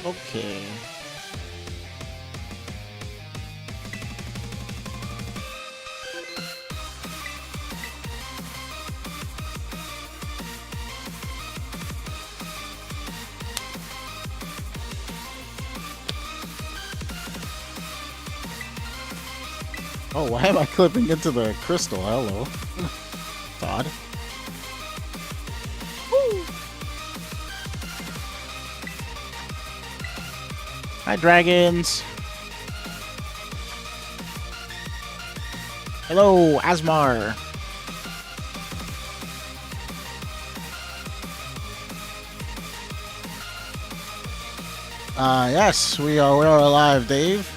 Okay. Oh, why am I clipping into the crystal? Hello. It's odd. Woo. Hi, dragons. Hello, Asmar. Yes, we are alive, Dave.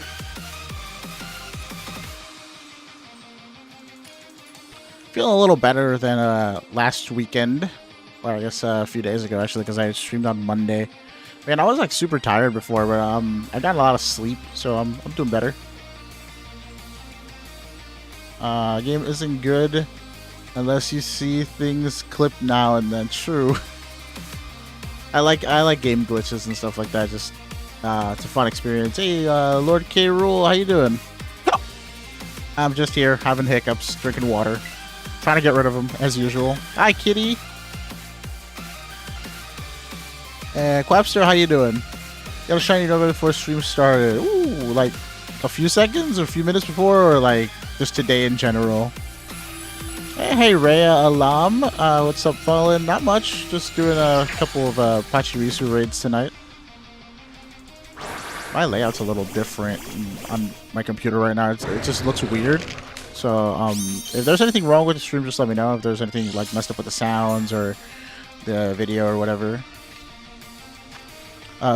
Feeling a little better than last weekend, or I guess a few days ago actually, because I streamed on Monday. Man, I was like super tired before, but I got a lot of sleep, so I'm doing better. Game isn't good unless you see things clipped now and then. True. I like game glitches and stuff like that. Just it's a fun experience. Hey, Lord K. Rule, how you doing? I'm just here having hiccups, drinking water. Trying to get rid of them, as usual. Hi, kitty. Quapster, how you doing? Got a shiny Nova before stream started. Ooh, like a few seconds or a few minutes before, or like just today in general? Hey, Rhea Alam. What's up, Fallen? Not much. Just doing a couple of Pachirisu raids tonight. My layout's a little different on my computer right now. It just looks weird. So, if there's anything wrong with the stream, just let me know. If there's anything like messed up with the sounds or the video or whatever.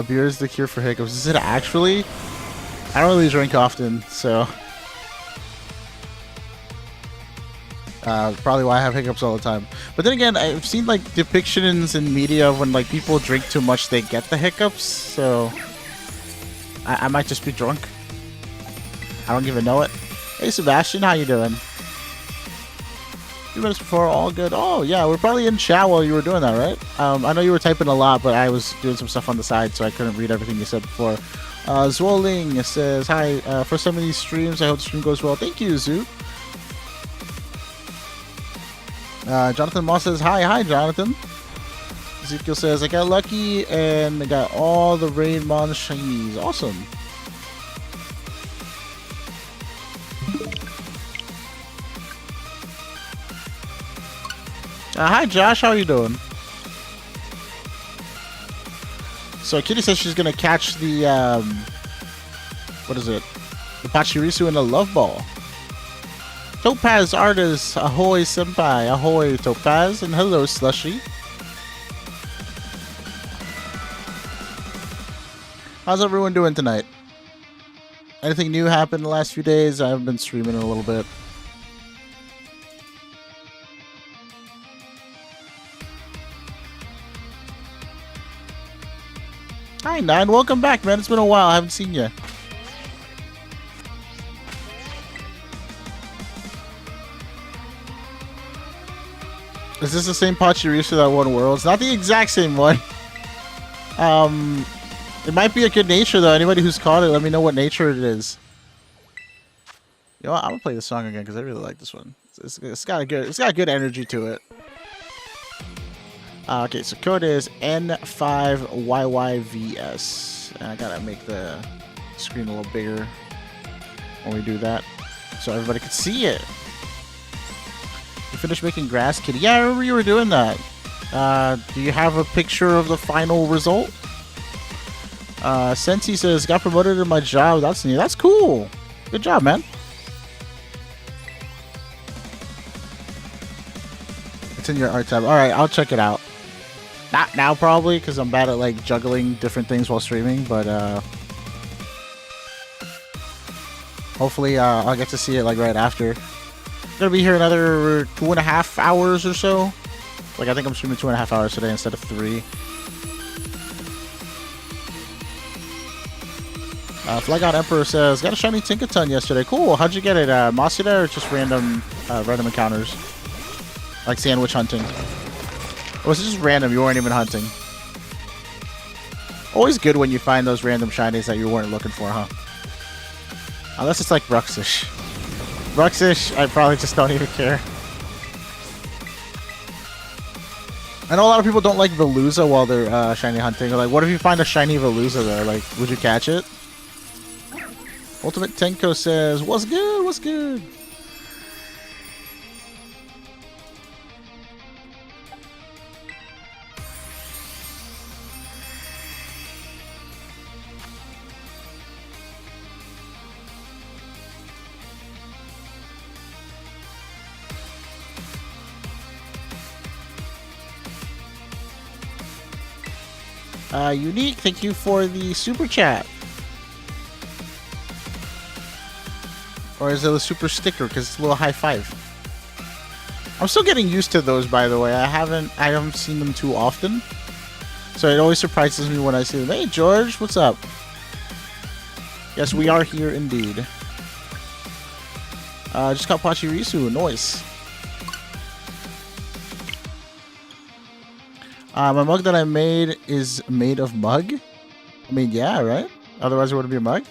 Beer is the cure for hiccups. Is it actually? I don't really drink often, so probably why I have hiccups all the time. But then again, I've seen like depictions in media of when like people drink too much, they get the hiccups. So I might just be drunk. I don't even know it. Hey Sebastian, how you doing? A few minutes before, all good. Oh yeah, we're probably in chat while you were doing that, right? I know you were typing a lot, but I was doing some stuff on the side, so I couldn't read everything you said before. Zwoling says, hi, for some of these streams, I hope the stream goes well. Thank you, Zoo. Jonathan Moss says, hi, Jonathan. Ezekiel says, I got lucky and I got all the Rainmon shinies. Awesome. Hi Josh, how are you doing? So Kitty says she's gonna catch the what is it? The Pachirisu in a love ball. Topaz Artist, ahoy Senpai, ahoy Topaz, and hello Slushy. How's everyone doing tonight? Anything new happened the last few days? I've been streaming a little bit. Hi, Nine. Welcome back, man. It's been a while. I haven't seen you. Is this the same Pachirisu that won Worlds? Not the exact same one. It might be a good nature, though. Anybody who's caught it, let me know what nature it is. You know what? I'm going to play this song again because I really like this one. It's got good energy to it. Okay, so code is N5YYVS. And I gotta make the screen a little bigger when we do that, so everybody can see it. You finished making Grass Kitty? Yeah, I remember you were doing that. Do you have a picture of the final result? Sensi says, got promoted in my job. That's new. That's cool. Good job, man. It's in your art tab. Alright, I'll check it out. Not now, probably, because I'm bad at, like, juggling different things while streaming, but, hopefully, I'll get to see it, like, right after. I'm gonna be here another 2.5 hours or so. Like, I think I'm streaming 2.5 hours today instead of 3. Flygon Emperor says, got a shiny Tinkaton yesterday. Cool. How'd you get it? Masuda or just random encounters? Like sandwich hunting? Or was it just random? You weren't even hunting? Always good when you find those random shinies that you weren't looking for, huh? Unless it's like Bruxish. Bruxish, I probably just don't even care. I know a lot of people don't like Veluza while they're shiny hunting. Like, what if you find a shiny Veluza there? Like, would you catch it? Ultimate Tenko says, what's good? What's good? Unique, thank you for the super chat. Or is it a super sticker because it's a little high five? I'm still getting used to those, by the way. I haven't seen them too often. So it always surprises me when I see them. Hey George, what's up? Yes, we are here indeed. Just got Pachirisu, nice. My mug that I made is made of mug. I mean, yeah, right? Otherwise it wouldn't be a mug.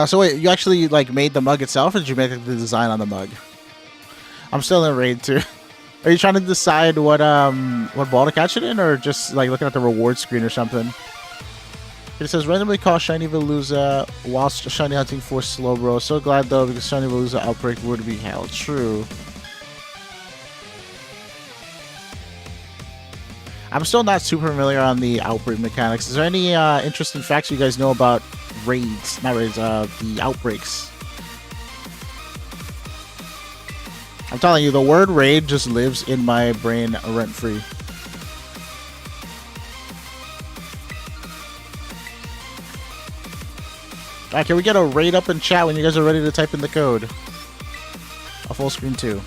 So wait, you actually like made the mug itself, or did you make the design on the mug? I'm still in raid too. Are you trying to decide what ball to catch it in, or just like looking at the reward screen or something? It says randomly call shiny Veluza whilst shiny hunting for Slowbro. So glad though, because shiny Veluza outbreak would be hell. True. I'm still not super familiar on the outbreak mechanics. Is there any interesting facts you guys know about raids? Not raids, the outbreaks. I'm telling you, the word raid just lives in my brain rent-free. Alright, can we get a raid up in chat when you guys are ready to type in the code? A full screen too.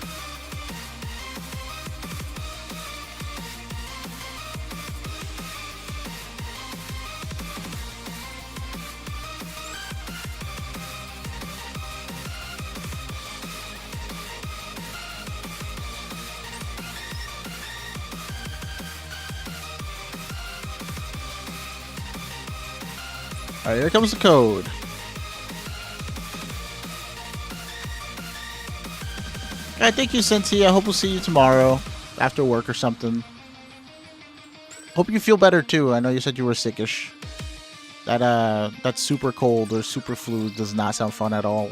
Alright, here comes the code. Alright, thank you, Senti. I hope we'll see you tomorrow after work or something. Hope you feel better too. I know you said you were sickish. That super cold or super flu does not sound fun at all.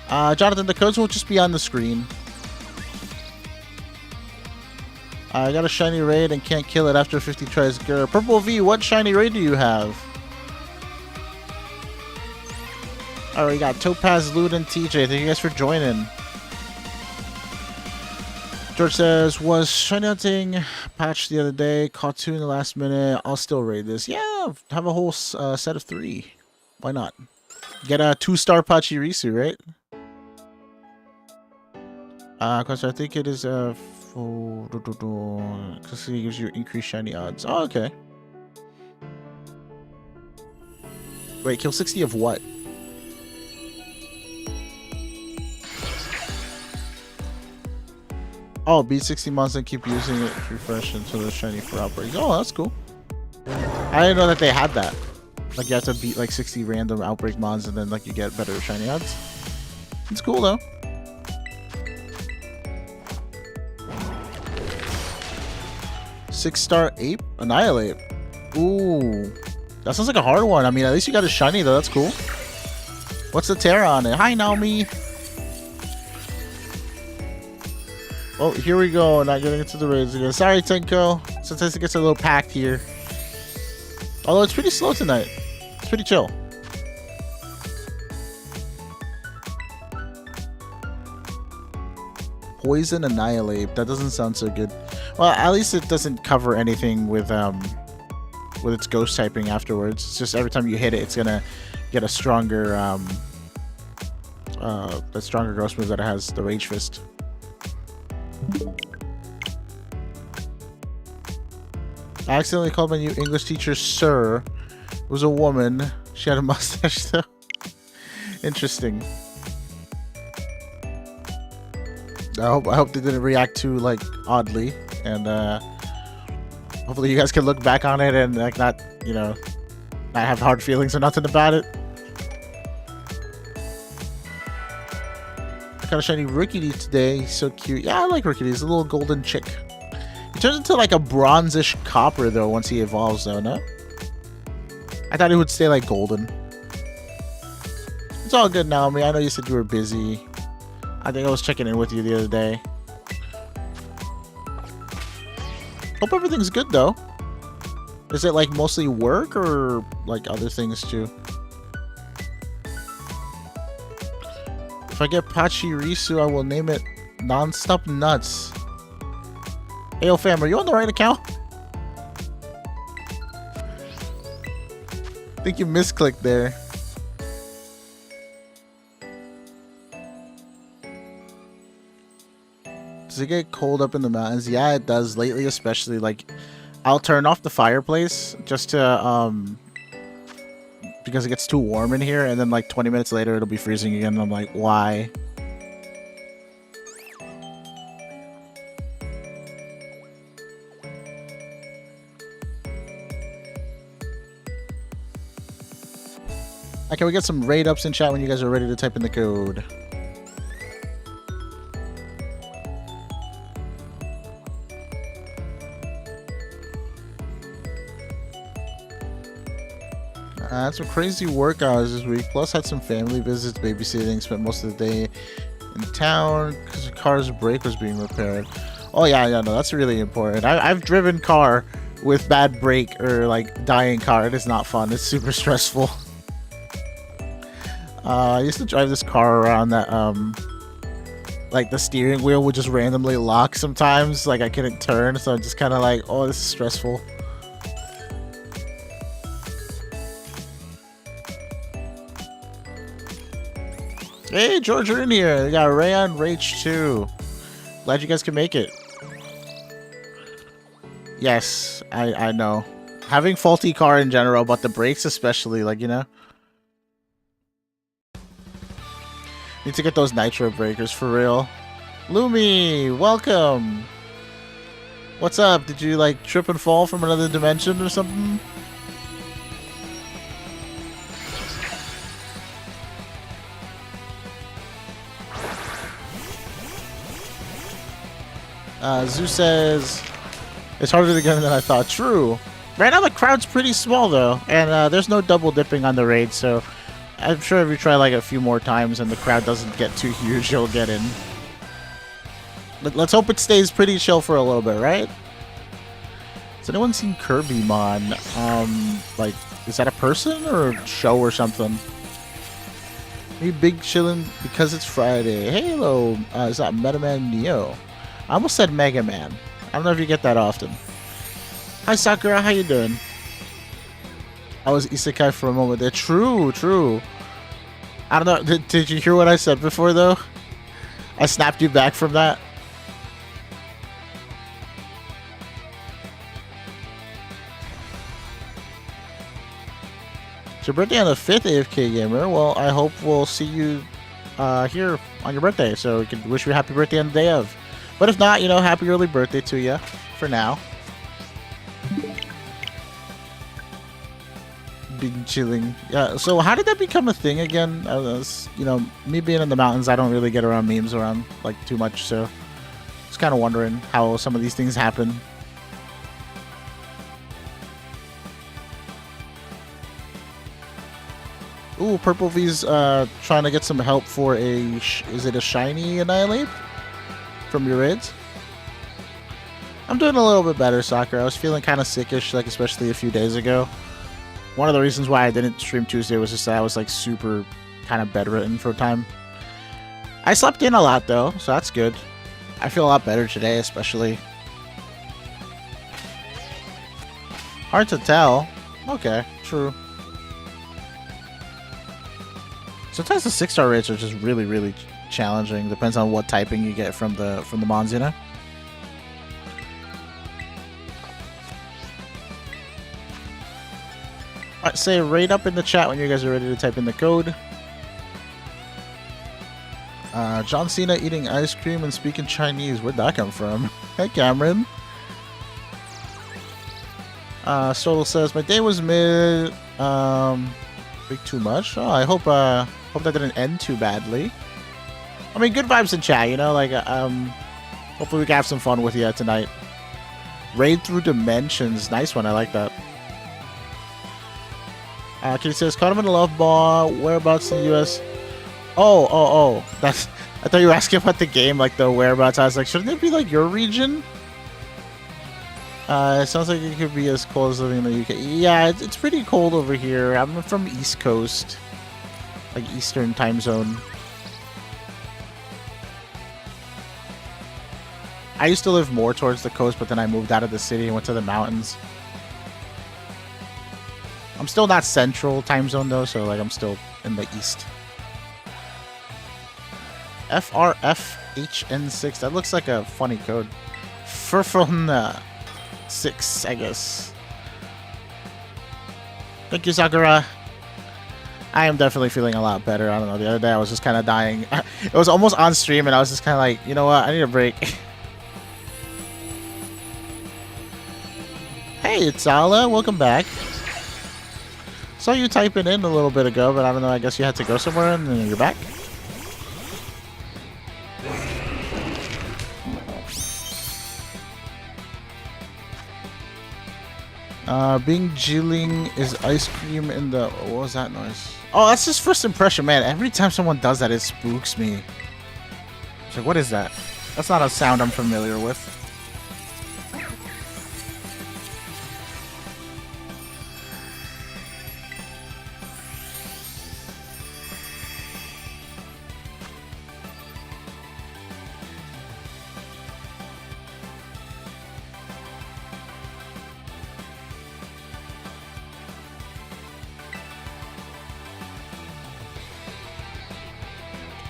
Jonathan, the codes will just be on the screen. I got a shiny raid and can't kill it after 50 tries. Grr. Purple V, what shiny raid do you have? Alright, we got Topaz, Lud, and TJ. Thank you guys for joining. George says, was shiny hunting patched the other day? Caught 2 in the last minute. I'll still raid this. Yeah, have a whole set of 3. Why not? Get a 2-star Pachirisu, right? Because I think it is a... because it gives you increased shiny odds. Oh, okay. Wait, kill 60 of what? Oh, beat 60 months and keep using it, refresh until the shiny for outbreaks. Oh, that's cool. I didn't know that they had that. Like, you have to beat like 60 random outbreak mons and then like you get better shiny odds. It's cool though. Six-star Ape? Annihilate. Ooh. That sounds like a hard one. I mean, at least you got a shiny, though. That's cool. What's the Tera on it? Hi, Naomi. Oh, here we go. Not getting into the raids again. Sorry, Tenko. Sometimes it gets a little packed here. Although it's pretty slow tonight. It's pretty chill. Poison Annihilate. That doesn't sound so good. Well, at least it doesn't cover anything with its ghost typing afterwards. It's just every time you hit it, it's gonna get a stronger that stronger ghost move that it has, the Rage Fist. I accidentally called my new English teacher Sir. It was a woman. She had a mustache though. Interesting. I hope they didn't react too like oddly. and hopefully you guys can look back on it and like not, you know, not have hard feelings or nothing about it. I got a shiny Rookie today. He's so cute. Yeah, I like Rookie. He's a little golden chick. He turns into like a bronzish copper though once he evolves though, no? I thought he would stay like golden. It's all good, Naomi. I know you said you were busy. I think I was checking in with you the other day. Hope everything's good though. Is it like mostly work or like other things too? If I get Pachirisu, I will name it Nonstop Nuts. Hey, yo, fam, are you on the right account? I think you misclicked there. Does it get cold up in the mountains? Yeah, it does. Lately, especially, like, I'll turn off the fireplace just to, because it gets too warm in here, and then, like, 20 minutes later, it'll be freezing again, and I'm like, why? Can we get some raid ups in chat when you guys are ready to type in the code? I had some crazy work hours this week, plus had some family visits, babysitting, spent most of the day in town because the car's brake was being repaired. Oh yeah, no, that's really important. I've driven car with bad brake or like dying car. It is not fun. It's super stressful. I used to drive this car around that, like the steering wheel would just randomly lock sometimes. Like I couldn't turn, so I'm just kind of like, oh, this is stressful. Hey, George, you're in here. We got Rayon Rage 2. Glad you guys can make it. Yes, I know. Having faulty car in general, but the brakes especially, like, you know. Need to get those nitro breakers for real. Lumi, welcome. What's up? Did you like trip and fall from another dimension or something? Zoo says it's harder to get in than I thought. True. Right now the crowd's pretty small though, and there's no double dipping on the raid, so I'm sure if you try like a few more times and the crowd doesn't get too huge, you'll get in. But let's hope it stays pretty chill for a little bit, right? Has anyone seen Kirby-mon? Like, is that a person or a show or something? Hey, big chillin' because it's Friday. Hey, hello. Is that Meta Man Neo? I almost said Mega Man. I don't know if you get that often. Hi, Sakura. How you doing? I was isekai for a moment there. True, true. I don't know. Did you hear what I said before, though? I snapped you back from that. It's your birthday on the 5th, AFK Gamer. Well, I hope we'll see you here on your birthday, so we can wish you a happy birthday on the day of. But if not, you know, happy early birthday to you for now. Been chilling. Yeah. So how did that become a thing again? You know, me being in the mountains, I don't really get around memes around like too much. So just kind of wondering how some of these things happen. Ooh, Purple V's trying to get some help for a is it a shiny Annihilate from your raids? I'm doing a little bit better, Sakura. I was feeling kind of sickish, like especially a few days ago. One of the reasons why I didn't stream Tuesday was just that I was like super kind of bedridden for a time. I slept in a lot though, so that's good. I feel a lot better today, especially. Hard to tell. Okay, true. Sometimes the 6-star rates are just really, really challenging. Depends on what typing you get from the mons, you know? Alright, say raid up in the chat when you guys are ready to type in the code. John Cena eating ice cream and speaking Chinese. Where'd that come from? Hey, Cameron. Stodel says my day was mid. Big too much. Oh, I hope that didn't end too badly. I mean, good vibes in chat, you know. Like hopefully we can have some fun with you tonight. Raid through dimensions, nice one. I like that. Kitty says caught him in a love ball. Whereabouts in the U.S.? Oh. That's. I thought you were asking about the game, like the whereabouts. I was like, shouldn't it be like your region? It sounds like it could be as cold as living in the UK. Yeah, it's pretty cold over here. I'm from East Coast, like Eastern time zone. I used to live more towards the coast, but then I moved out of the city and went to the mountains. I'm still not Central time zone though, so like I'm still in the East. FRFHN6. That looks like a funny code. Furfun 6, I guess. Thank you, Sakura. I am definitely feeling a lot better. I don't know. The other day I was just kind of dying. It was almost on stream, and I was just kind of like, you know what? I need a break. Hey, it's Ala. Welcome back. Saw you typing in a little bit ago, but I don't know. I guess you had to go somewhere, and then you're back. Being Jilling is ice cream in the... What was that noise? Oh, that's just first impression, man. Every time someone does that, it spooks me. It's like, what is that? That's not a sound I'm familiar with.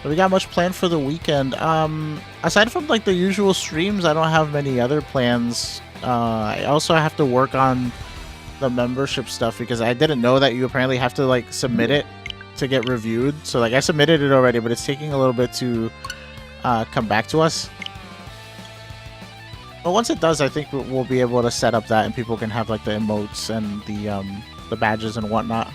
We got much planned for the weekend. Aside from like the usual streams, I don't have many other plans. I also have to work on the membership stuff because I didn't know that you apparently have to like submit it to get reviewed. So like I submitted it already, but it's taking a little bit to come back to us. But once it does, I think we'll be able to set up that and people can have like the emotes and the badges and whatnot.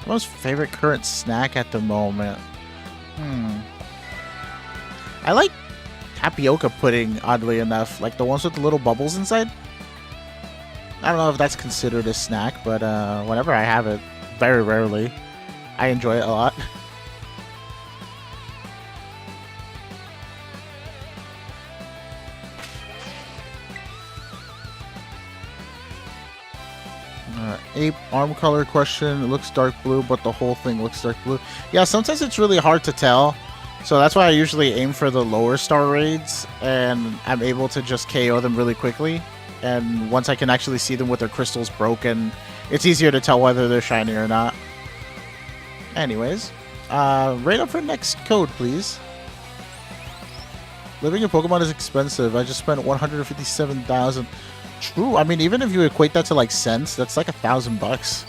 Most favorite current snack at the moment? I like tapioca pudding, oddly enough. Like the ones with the little bubbles inside. I don't know if that's considered a snack, but whenever I have it, very rarely, I enjoy it a lot. Ape arm color question. It looks dark blue, but the whole thing looks dark blue. Yeah, sometimes it's really hard to tell. So that's why I usually aim for the lower star raids, and I'm able to just KO them really quickly. And once I can actually see them with their crystals broken, it's easier to tell whether they're shiny or not. Anyways, rate up for next code, please. Living in Pokemon is expensive. I just spent 157,000. True. I mean, even if you equate that to like cents, that's like $1,000.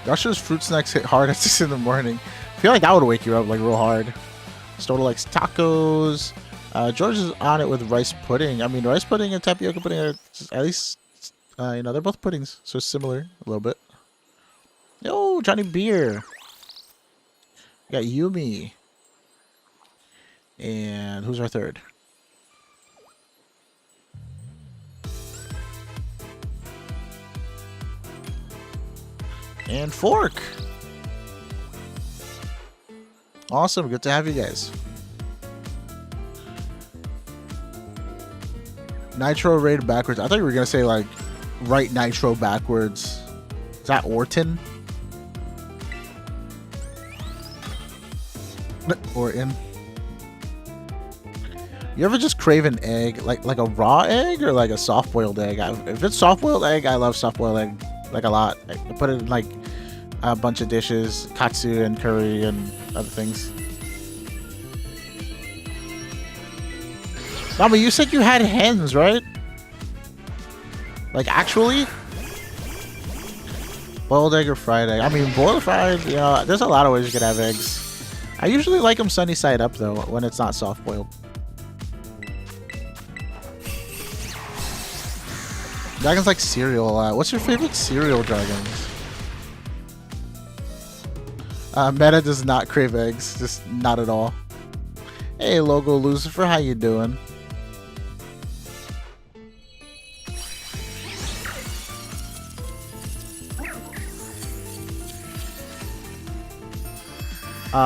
Yasha's fruit snacks hit hard at 6 in the morning. I feel like that would wake you up like real hard. Stoda likes tacos. George is on it with rice pudding. I mean, rice pudding and tapioca pudding are just, at least, you know, they're both puddings, so similar a little bit. Yo, Johnny Beer. We got Yumi. And who's our third? And Fork. Awesome. Good to have you guys. Nitro raid backwards. I thought you were going to say, like, right Nitro backwards. Is that Orton? Orton. You ever just crave an egg, like a raw egg or like a soft-boiled egg? If it's soft-boiled egg, I love soft-boiled egg like a lot. I put it in like a bunch of dishes, katsu and curry and other things. Mama, you said you had hens, right? Like actually? Boiled egg or fried egg? I mean, boiled or fried, you know, there's a lot of ways you could have eggs. I usually like them sunny side up, though, when it's not soft boiled. Dragons like cereal a lot. What's your favorite cereal, Dragons? Meta does not crave eggs. Just not at all. Hey, Logo Lucifer, how you doing?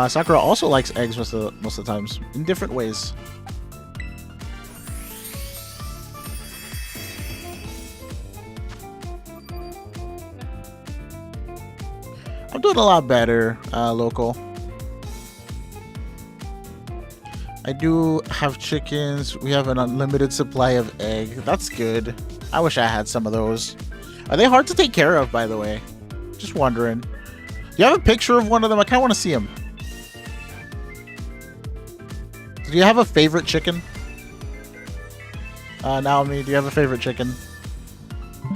Sakura also likes eggs most of the times, in different ways. I'm doing a lot better, Local. I do have chickens. We have an unlimited supply of egg. That's good. I wish I had some of those. Are they hard to take care of, by the way? Just wondering. Do you have a picture of one of them? I kind of want to see them. Do you have a favorite chicken? Naomi, do you have a favorite chicken?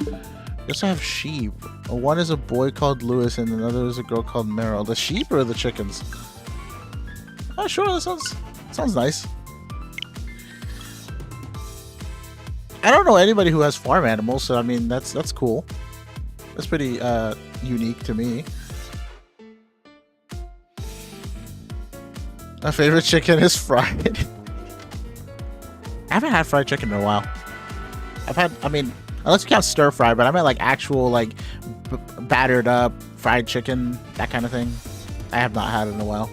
I also have sheep. One is a boy called Lewis and another is a girl called Meryl. The sheep or the chickens? Oh, sure. That sounds nice. I don't know anybody who has farm animals, so I mean that's cool. That's pretty unique to me. My favorite chicken is fried. I haven't had fried chicken in a while. I mean, unless you count stir fry, but I meant like actual like battered up fried chicken, that kind of thing. I have not had it in a while.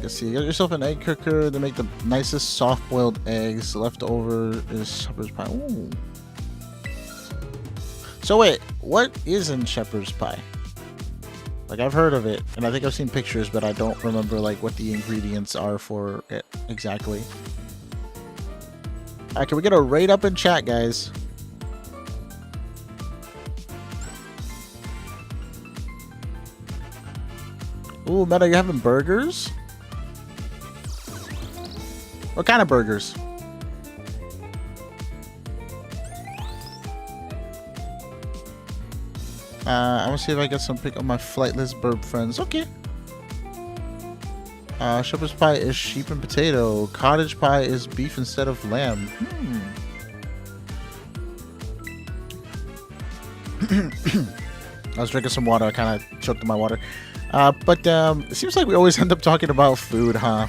Let's see. Get yourself an egg cooker to make the nicest soft-boiled eggs. Leftover is shepherd's pie. Ooh. So wait, what is in shepherd's pie? Like I've heard of it, and I think I've seen pictures, but I don't remember like what the ingredients are for it exactly. Alright, can we get a rate up in chat, guys? Ooh, Meta, you having burgers? What kind of burgers? I'm gonna see if I get some pick on my flightless burp friends. Okay. Shepherd's pie is sheep and potato. Cottage pie is beef instead of lamb. I was drinking some water. I kind of choked on my water. But it seems like we always end up talking about food, huh?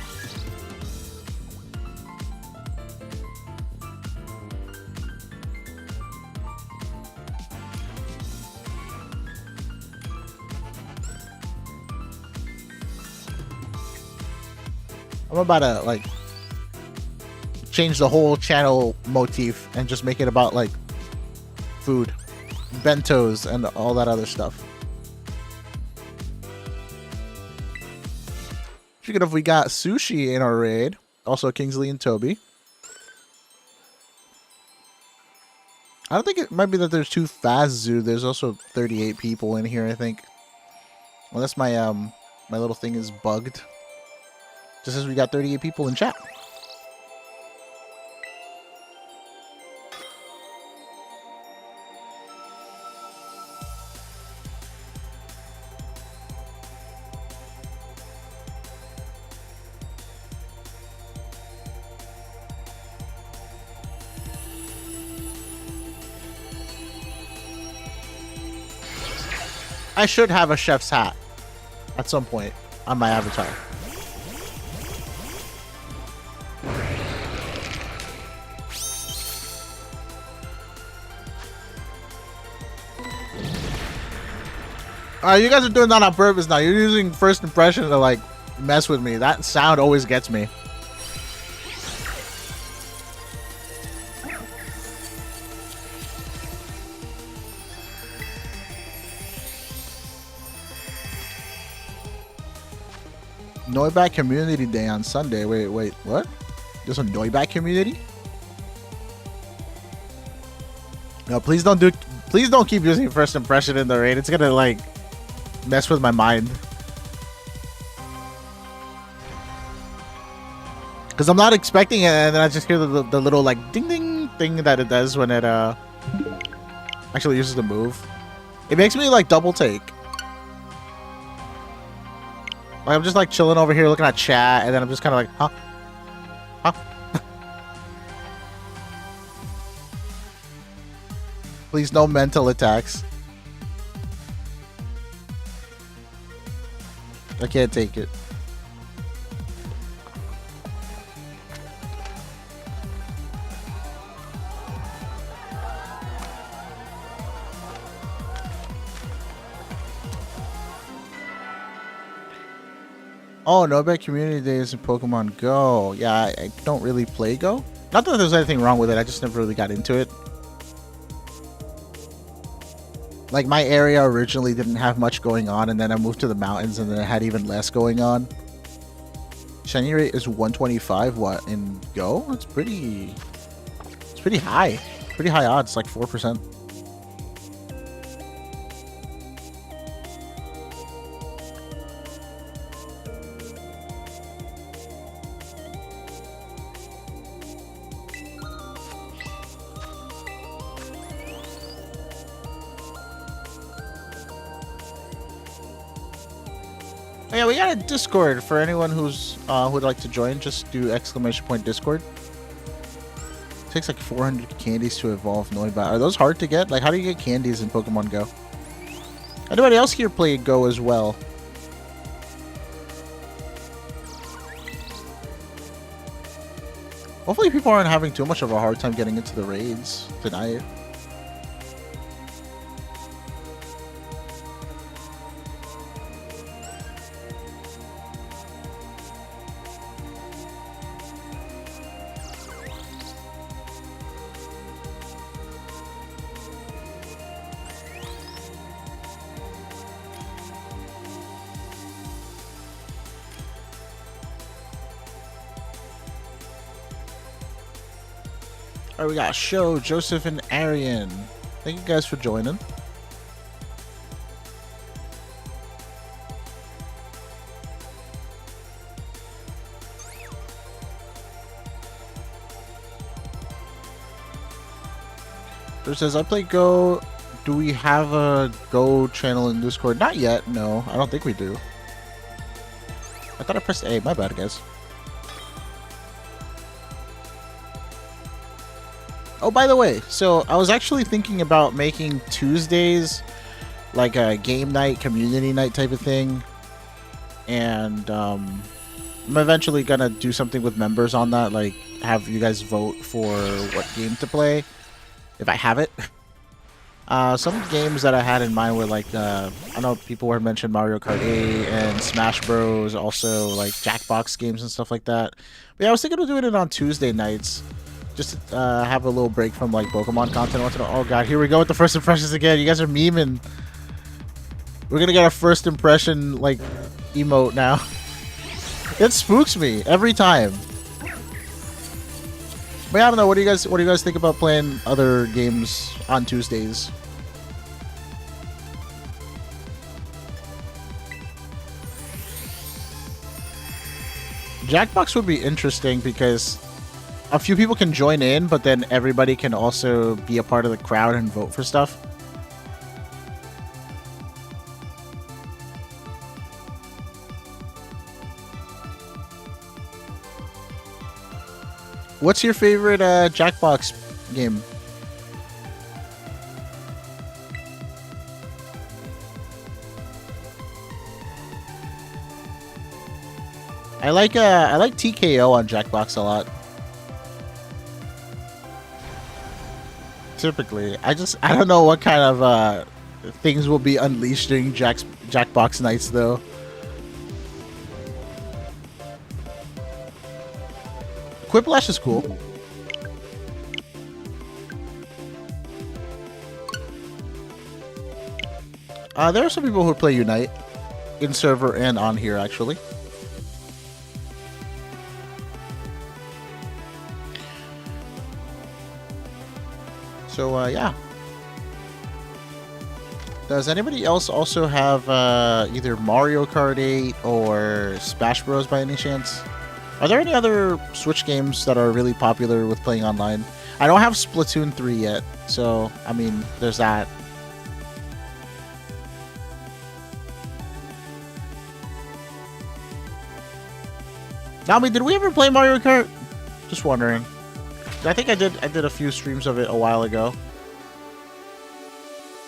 I'm about to like change the whole channel motif and just make it about like food, bentos, and all that other stuff. Speaking of, we got sushi in our raid. Also Kingsley and Toby. I don't think it might be that there's too fast zoo. There's also 38 people in here, I think. Unless my my little thing is bugged. Just as we got 38 people in chat. I should have a chef's hat at some point on my avatar. You guys are doing that on purpose now. You're using first impression to like mess with me. That sound always gets me. Noibat Community Day on Sunday. Wait, what? There's a Noibat community? No, please don't keep using first impression in the raid. It's gonna like mess with my mind. Cause I'm not expecting it, and then I just hear the little like ding ding thing that it does when it actually uses the move. It makes me like double take. Like I'm just like chilling over here looking at chat, and then I'm just kind of like, huh? Please, no mental attacks. I can't take it. Oh, Noibat Community Days in Pokemon Go. Yeah, I don't really play Go. Not that there's anything wrong with it, I just never really got into it. Like, my area originally didn't have much going on, and then I moved to the mountains, and then it had even less going on. Shiny rate is 125. What, in Go? It's pretty high. Pretty high odds, like 4%. Oh, yeah, we got a Discord for anyone who's who'd like to join. Just do !Discord. It takes like 400 candies to evolve Noibat. Are those hard to get? Like, how do you get candies in Pokemon Go? Anybody else here play Go as well? Hopefully people aren't having too much of a hard time getting into the raids tonight. Alright, we got Show, Joseph, and Arian. Thank you guys for joining. There says, I play Go. Do we have a Go channel in Discord? Not yet, no. I don't think we do. I thought I pressed A. My bad, guys. Oh, by the way, so I was actually thinking about making Tuesdays like a game night, community night type of thing. And I'm eventually going to do something with members on that, like have you guys vote for what game to play, if I have it. Some games that I had in mind were like, I know people were mentioned Mario Kart 8 and Smash Bros, also like Jackbox games and stuff like that. But yeah, I was thinking of doing it on Tuesday nights. Just to have a little break from like Pokemon content. Oh god, here we go with the first impressions again. You guys are memeing. We're gonna get our first impression like emote now. It spooks me every time. But yeah, I don't know. What do you guys think about playing other games on Tuesdays? Jackbox would be interesting because a few people can join in, but then everybody can also be a part of the crowd and vote for stuff. What's your favorite Jackbox game? I like TKO on Jackbox a lot. Typically, I don't know what kind of things will be unleashed during Jackbox nights though. Quiplash is cool. There are some people who play Unite in server and on here actually. So yeah. Does anybody else also have either Mario Kart 8 or Smash Bros by any chance? Are there any other Switch games that are really popular with playing online? I don't have Splatoon 3 yet, so I mean, there's that. Nami, did we ever play Mario Kart? Just wondering. I think I did a few streams of it a while ago.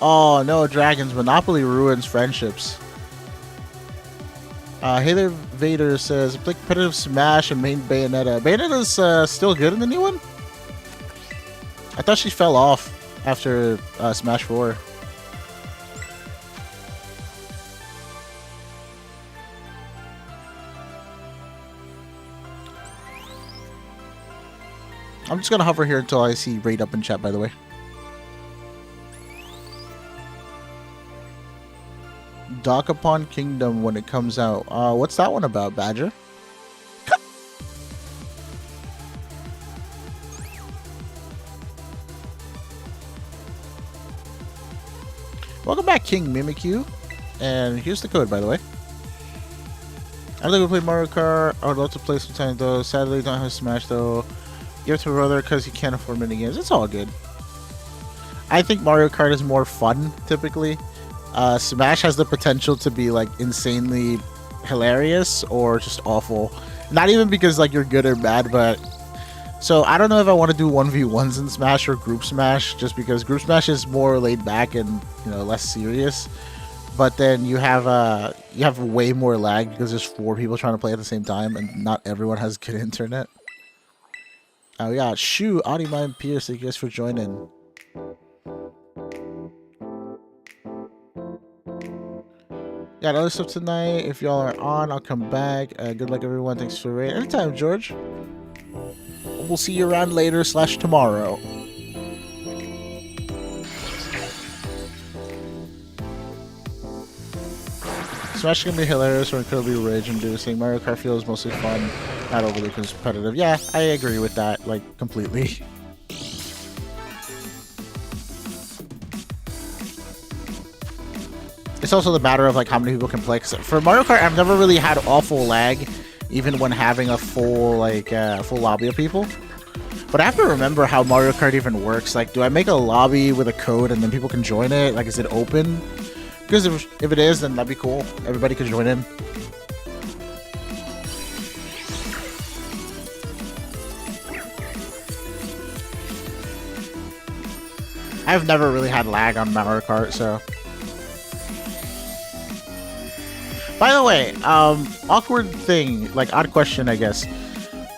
Oh no, dragons! Monopoly ruins friendships. Hey there, Vader says play competitive Smash and main Bayonetta. Bayonetta's still good in the new one. I thought she fell off after Smash 4. I'm just gonna hover here until I see raid up in chat. By the way. Dock Upon Kingdom when it comes out. What's that one about, Badger? Welcome back, King Mimikyu. And here's the code, by the way. I'd like to play Mario Kart. I would love to play sometime, though. Sadly, don't have Smash, though. Give it to my brother because he can't afford mini games. It's all good. I think Mario Kart is more fun, typically. Smash has the potential to be like insanely hilarious or just awful. Not even because like you're good or bad, but so I don't know if I want to do 1v1s in Smash or group Smash, just because group Smash is more laid back and, you know, less serious. But then you have way more lag because there's 4 people trying to play at the same time and not everyone has good internet. Oh yeah, Shu, Audima, and Pierce, thank you guys for joining. Got other stuff tonight. If y'all are on, I'll come back. Good luck, everyone. Thanks for raid. Anytime, George. We'll see you around later / tomorrow. Smash can be hilarious or incredibly rage-inducing. Mario Kart feels mostly fun, not overly competitive. Yeah, I agree with that, like, completely. It's also the matter of like how many people can play. 'Cause for Mario Kart, I've never really had awful lag, even when having a full full lobby of people. But I have to remember how Mario Kart even works. Like, do I make a lobby with a code and then people can join it? Like, is it open? Because if it is, then that'd be cool. Everybody could join in. I've never really had lag on Mario Kart, so. By the way, awkward thing, like odd question, I guess.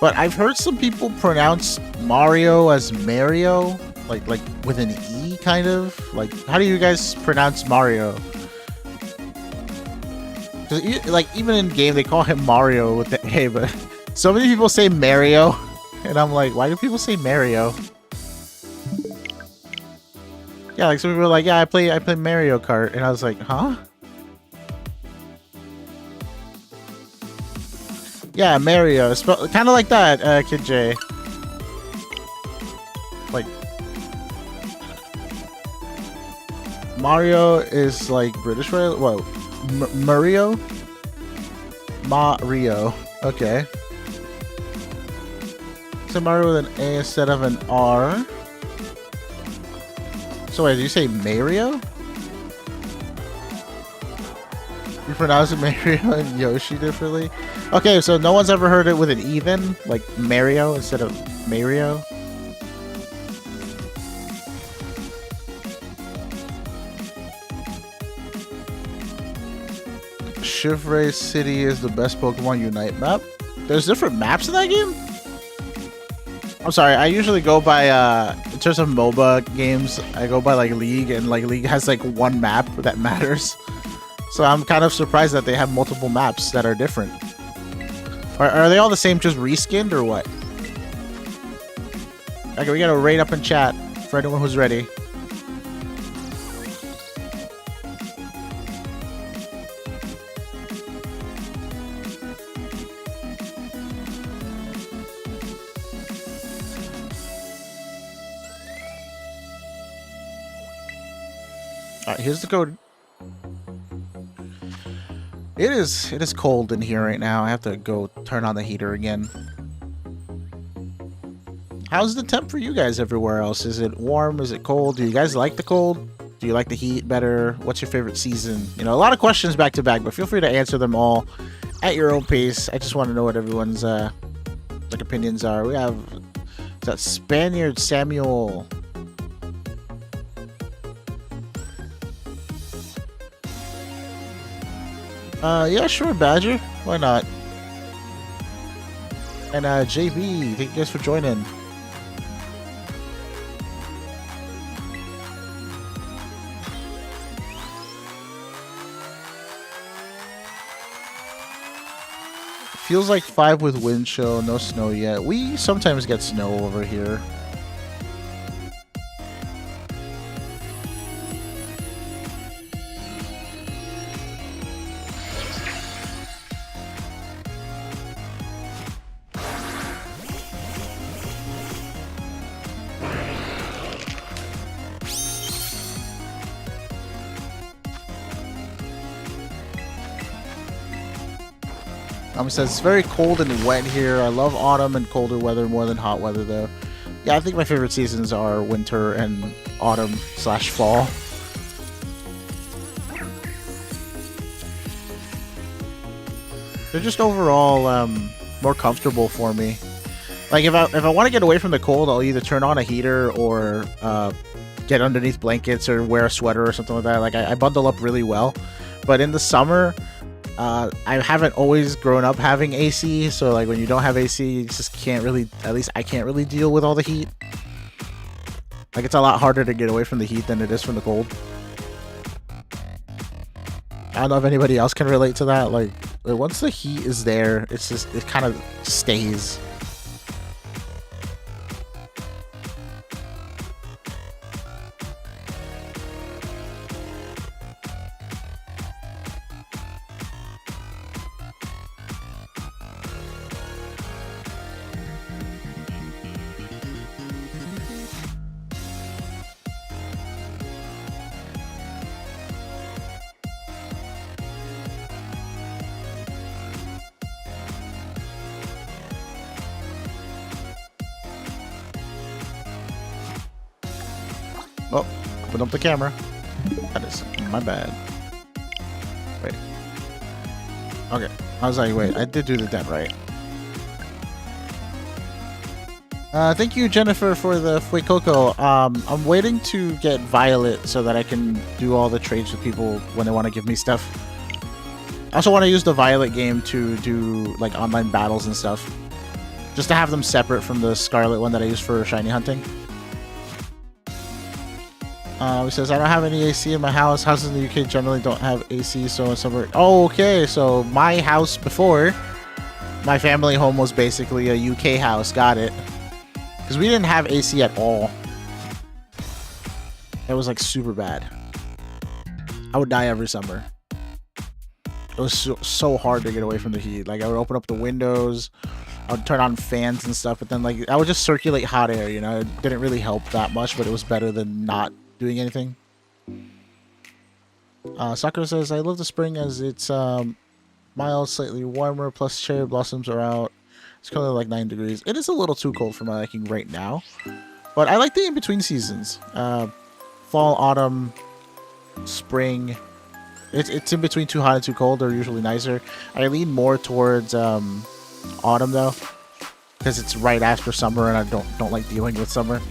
But I've heard some people pronounce Mario as Mario, like with an E, kind of. Like, how do you guys pronounce Mario? 'Cause like even in game they call him Mario with the A, but so many people say Mario, and I'm like, why do people say Mario? Yeah, like some people are like, yeah, I play Mario Kart, and I was like, huh? Yeah, Mario. Kind of like that, Kid J. Like, Mario is like British, right? Whoa. Mario? Mario. Okay. So Mario with an A instead of an R. So wait, did you say Mario? You pronounce it Mario and Yoshi differently? Okay, so no one's ever heard it with an E then? Like Mario instead of Mario? Chivalry City is the best Pokemon Unite map. There's different maps in that game? I'm sorry, I usually go by, in terms of MOBA games, I go by like League, and like League has like one map that matters. So I'm kind of surprised that they have multiple maps that are different. Are they all the same, just reskinned, or what? Okay, we gotta rate up in chat for anyone who's ready. Alright, here's the code. It is cold in here right now. I have to go turn on the heater again. How's the temp for you guys everywhere else? Is it warm? Is it cold? Do you guys like the cold? Do you like the heat better? What's your favorite season? You know, a lot of questions back to back, but feel free to answer them all at your own pace. I just want to know what everyone's like opinions are. We have that Spaniard Samuel. Yeah, sure, Badger. Why not? And JB, thank you guys for joining. Feels like 5 with wind chill, no snow yet. We sometimes get snow over here. It says it's very cold and wet here. I love autumn and colder weather more than hot weather though. Yeah, I think my favorite seasons are winter and autumn/fall. They're just overall more comfortable for me. Like if I want to get away from the cold, I'll either turn on a heater or get underneath blankets or wear a sweater or something like that. Like I bundle up really well. But in the summer, I haven't always grown up having AC, so like when you don't have AC, you just can't really, at least I can't really deal with all the heat. Like it's a lot harder to get away from the heat than it is from the cold. I don't know if anybody else can relate to that. Like once the heat is there, it's just, it kind of stays. Oh, open up the camera. That is my bad. Wait. Okay. I was like, wait, I did do the dent right. Thank you, Jennifer, for the Fuecoco. I'm waiting to get Violet so that I can do all the trades with people when they want to give me stuff. I also want to use the Violet game to do like online battles and stuff. Just to have them separate from the Scarlet one that I use for shiny hunting. He says, I don't have any AC in my house. Houses in the UK generally don't have AC, so in summer... Oh, okay, so my house before, my family home was basically a UK house. Got it. Because we didn't have AC at all. It was like super bad. I would die every summer. It was so hard to get away from the heat. Like I would open up the windows, I would turn on fans and stuff, but then like I would just circulate hot air, you know. It didn't really help that much, but it was better than not doing anything. Sakura says, I love the spring as it's mild, slightly warmer, plus cherry blossoms are out. It's currently like 9 degrees. It is a little too cold for my liking right now, but I like the in-between seasons. Fall, autumn, spring. It's in between too hot and too cold. They're usually nicer. I lean more towards autumn though, because it's right after summer and I don't like dealing with summer.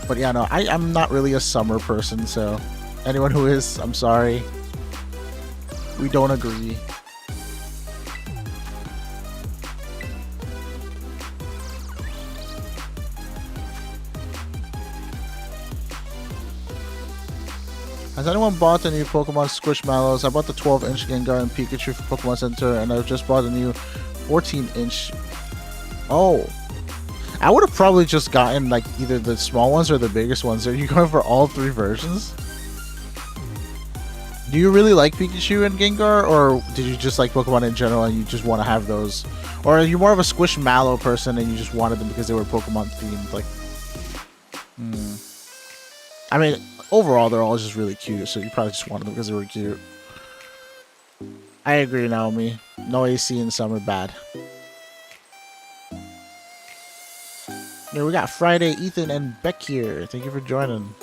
But yeah, no, I'm not really a summer person, so anyone who is, I'm sorry. We don't agree. Has anyone bought the new Pokemon Squishmallows? I bought the 12-inch Gengar and Pikachu for Pokemon Center, and I just bought a new 14-inch. Oh. I would have probably just gotten like either the small ones or the biggest ones. Are you going for all 3 versions? Do you really like Pikachu and Gengar, or did you just like Pokemon in general and you just want to have those? Or are you more of a Squishmallow person and you just wanted them because they were Pokemon themed? Like, I mean, overall, they're all just really cute, so you probably just wanted them because they were cute. I agree, Naomi. No AC in summer, bad. Yeah, we got Friday, Ethan, and Beck here. Thank you for joining.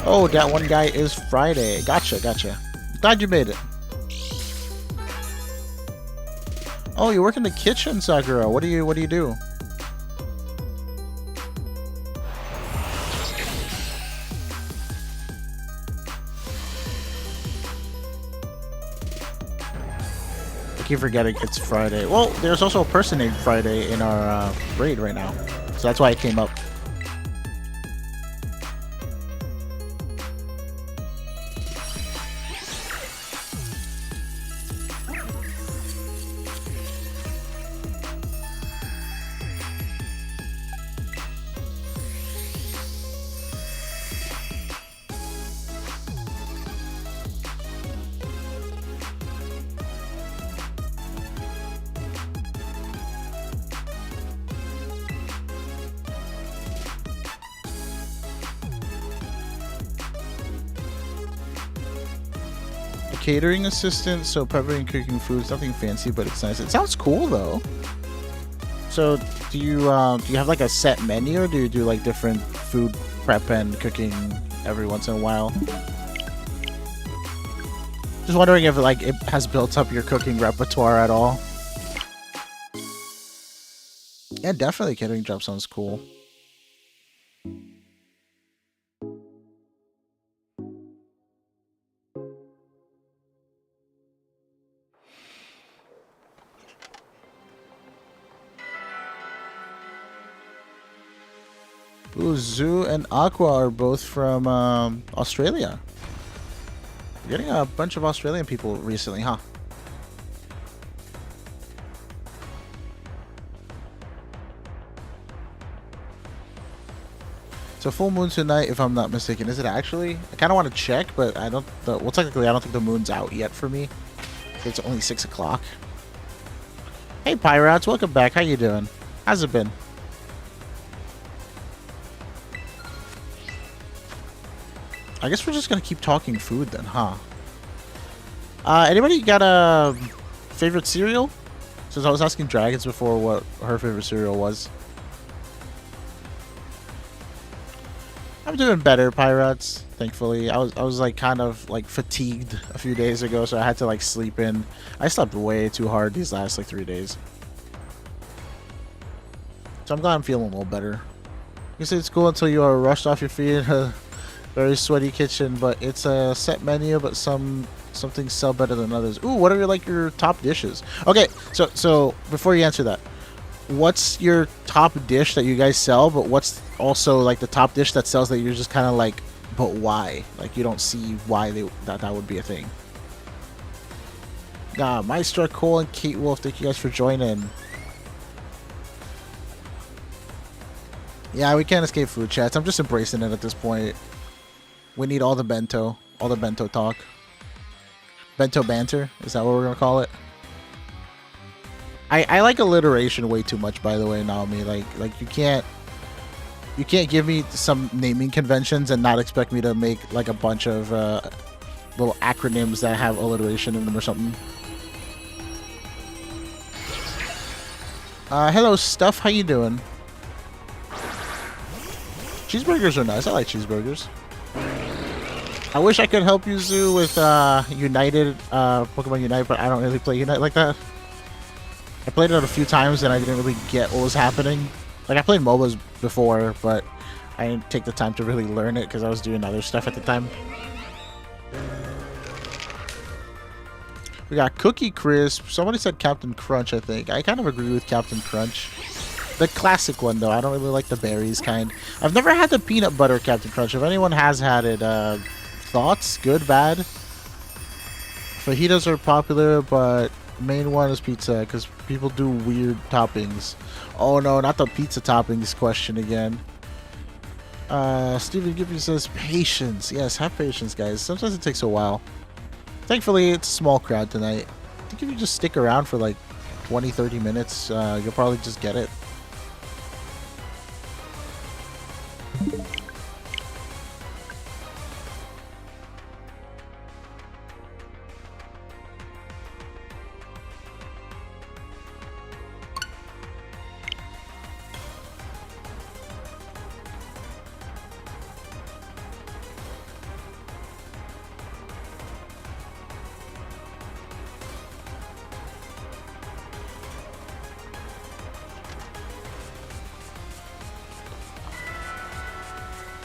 Oh, that one guy is Friday. Gotcha, gotcha. Glad you made it. Oh, you work in the kitchen, Sakura. What do you do? I keep forgetting it's Friday. Well, there's also a person named Friday in our raid right now, so that's why it came up. Catering assistant, so prepping and cooking foods, nothing fancy, but it's nice. It sounds cool though. So do you have like a set menu, or do you do like different food prep and cooking every once in a while? Just wondering if like it has built up your cooking repertoire at all. Yeah, definitely catering job sounds cool. Ooh, Zoo and Aqua are both from Australia. We're getting a bunch of Australian people recently, huh? It's a full moon tonight, if I'm not mistaken. Is it actually? I kind of want to check, but I don't. Well, technically, I don't think the moon's out yet for me. It's only 6 o'clock. Hey, Pirates, welcome back. How you doing? How's it been? I guess we're just gonna keep talking food then, huh? Anybody got a favorite cereal? Since I was asking Dragons before what her favorite cereal was. I'm doing better, Pirates. Thankfully, I was like kind of like fatigued a few days ago, so I had to like sleep in. I slept way too hard these last like 3 days, so I'm glad I'm feeling a little better. You say it's cool until you are rushed off your feet in a very sweaty kitchen, but it's a set menu, but some things sell better than others. Ooh, what are like your top dishes? Okay, so before you answer that, what's your top dish that you guys sell, but what's also like the top dish that sells that you're just kind of like, but why? Like you don't see why that would be a thing. Maestro Cole and Kate Wolf, thank you guys for joining. Yeah, we can't escape food chats. I'm just embracing it at this point. We need all the bento talk. Bento banter, is that what we're gonna call it? I like alliteration way too much, by the way, Naomi. Like you can't give me some naming conventions and not expect me to make like a bunch of little acronyms that have alliteration in them or something. Hello, Stuff. How you doing? Cheeseburgers are nice. I like cheeseburgers. I wish I could help you, Zoo, with United, Pokemon Unite, but I don't really play Unite like that. I played it a few times and I didn't really get what was happening. Like, I played MOBAs before, but I didn't take the time to really learn it because I was doing other stuff at the time. We got Cookie Crisp. Somebody said Captain Crunch, I think. I kind of agree with Captain Crunch. The classic one, though. I don't really like the berries kind. I've never had the peanut butter Captain Crunch. If anyone has had it, thoughts? Good, bad? Fajitas are popular, but main one is pizza because people do weird toppings. Oh no, not the pizza toppings question again. Stephen Gippy says patience. Yes, have patience, guys. Sometimes it takes a while. Thankfully, it's a small crowd tonight. I think if you just stick around for like 20-30 minutes, you'll probably just get it.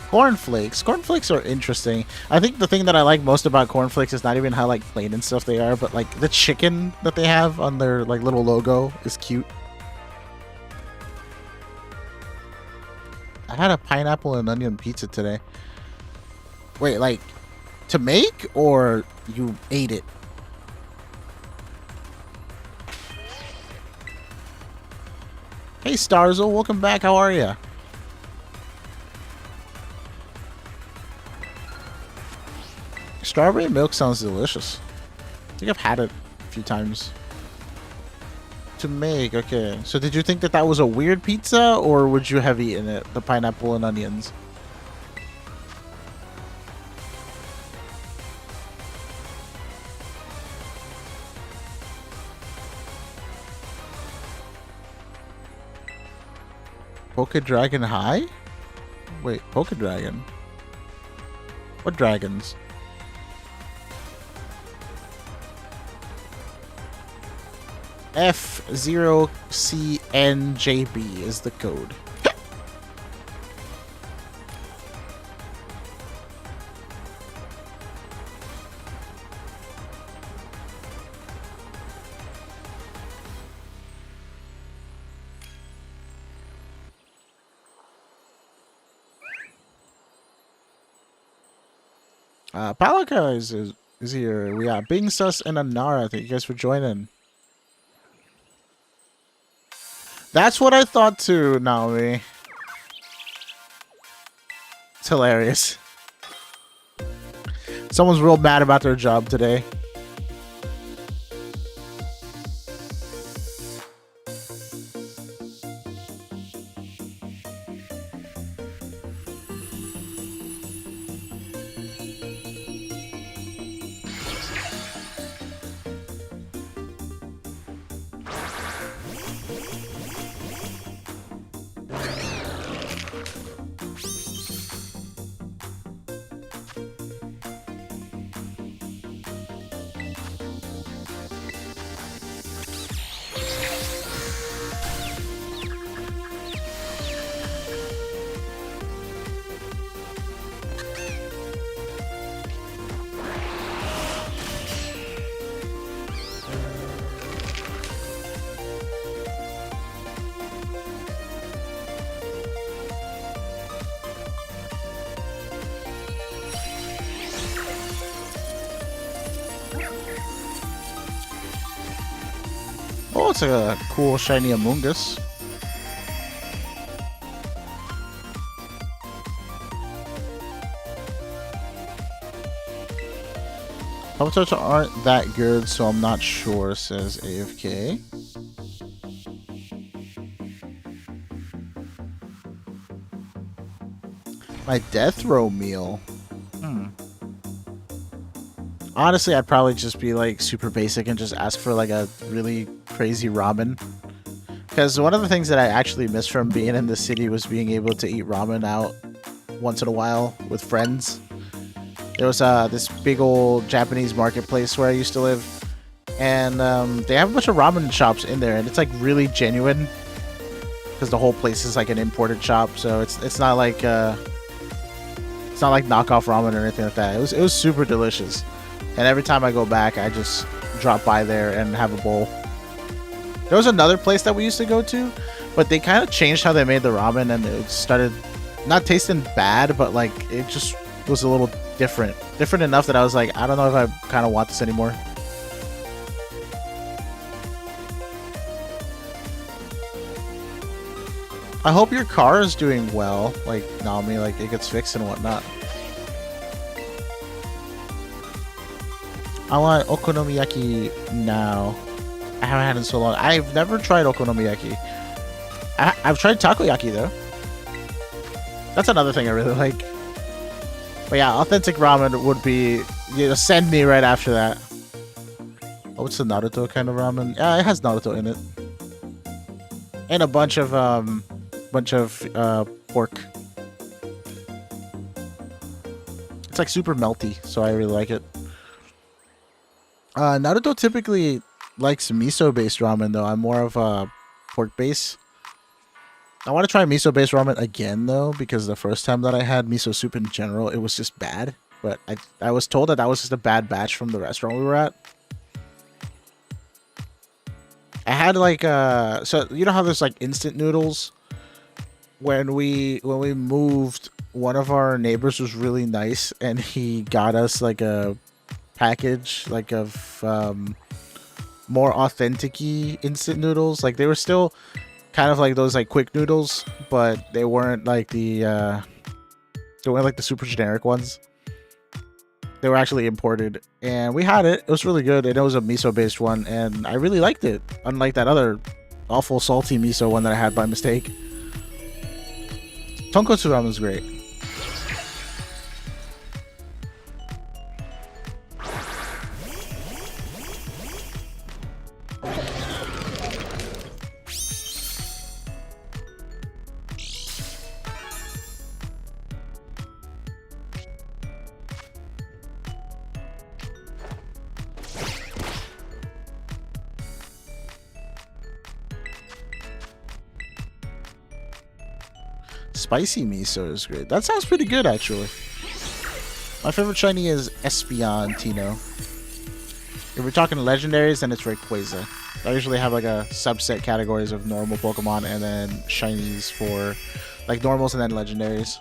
Cornflakes. Cornflakes are interesting. I think the thing that I like most about cornflakes is not even how like plain and stuff they are, but like the chicken that they have on their like little logo is cute. I had a pineapple and onion pizza today. Wait, like to make or you ate it? Hey Starzo, welcome back. How are you? Strawberry milk sounds delicious. I think I've had it a few times. To make, okay. So did you think that that was a weird pizza, or would you have eaten it? The pineapple and onions. Poké Dragon High? Wait, Poké Dragon? What dragons? F0CNJB is the code. Palaka is here. We got Bing Sus and Anara. Thank you guys for joining. That's what I thought too, Naomi. It's hilarious. Someone's real mad about their job today. Oh, it's a cool shiny Among Us. Pop-tarts aren't that good, so I'm not sure, says AFK. My death row meal. Honestly, I'd probably just be like super basic and just ask for like a really crazy ramen. Because one of the things that I actually missed from being in the city was being able to eat ramen out once in a while with friends. There was this big old Japanese marketplace where I used to live, and they have a bunch of ramen shops in there, and it's like really genuine because the whole place is like an imported shop, so it's not like knockoff ramen or anything like that. It was super delicious, and every time I go back, I just drop by there and have a bowl. There was another place that we used to go to, but they kind of changed how they made the ramen, and it started not tasting bad, but like it just was a little different enough that I was like, I don't know if I kind of want this anymore. I hope your car is doing well, like Nami, like it gets fixed and whatnot. I want okonomiyaki now. I haven't had it in so long. I've never tried okonomiyaki. I've tried takoyaki though. That's another thing I really like. But yeah, authentic ramen would be, you know, send me right after that. Oh, it's the Naruto kind of ramen. Yeah, it has Naruto in it. And a bunch of pork. It's like super melty, so I really like it. Naruto typically likes miso-based ramen, though. I'm more of a pork-base. I want to try miso-based ramen again, though, because the first time that I had miso soup in general, it was just bad. But I was told that was just a bad batch from the restaurant we were at. I had like so you know how there's like instant noodles? When we moved, one of our neighbors was really nice and he got us like a package like of more authentic-y instant noodles. Like they were still kind of like those like quick noodles, but they weren't like the super generic ones. They were actually imported, and we had it. It was really good, and it was a miso-based one, and I really liked it. Unlike that other awful salty miso one that I had by mistake. Tonkotsu ramen is great. Spicy miso is great. That sounds pretty good, actually. My favorite shiny is Espeon-Tino. If we're talking legendaries, then it's Rayquaza. I usually have like a subset categories of normal Pokemon and then shinies for like normals and then legendaries.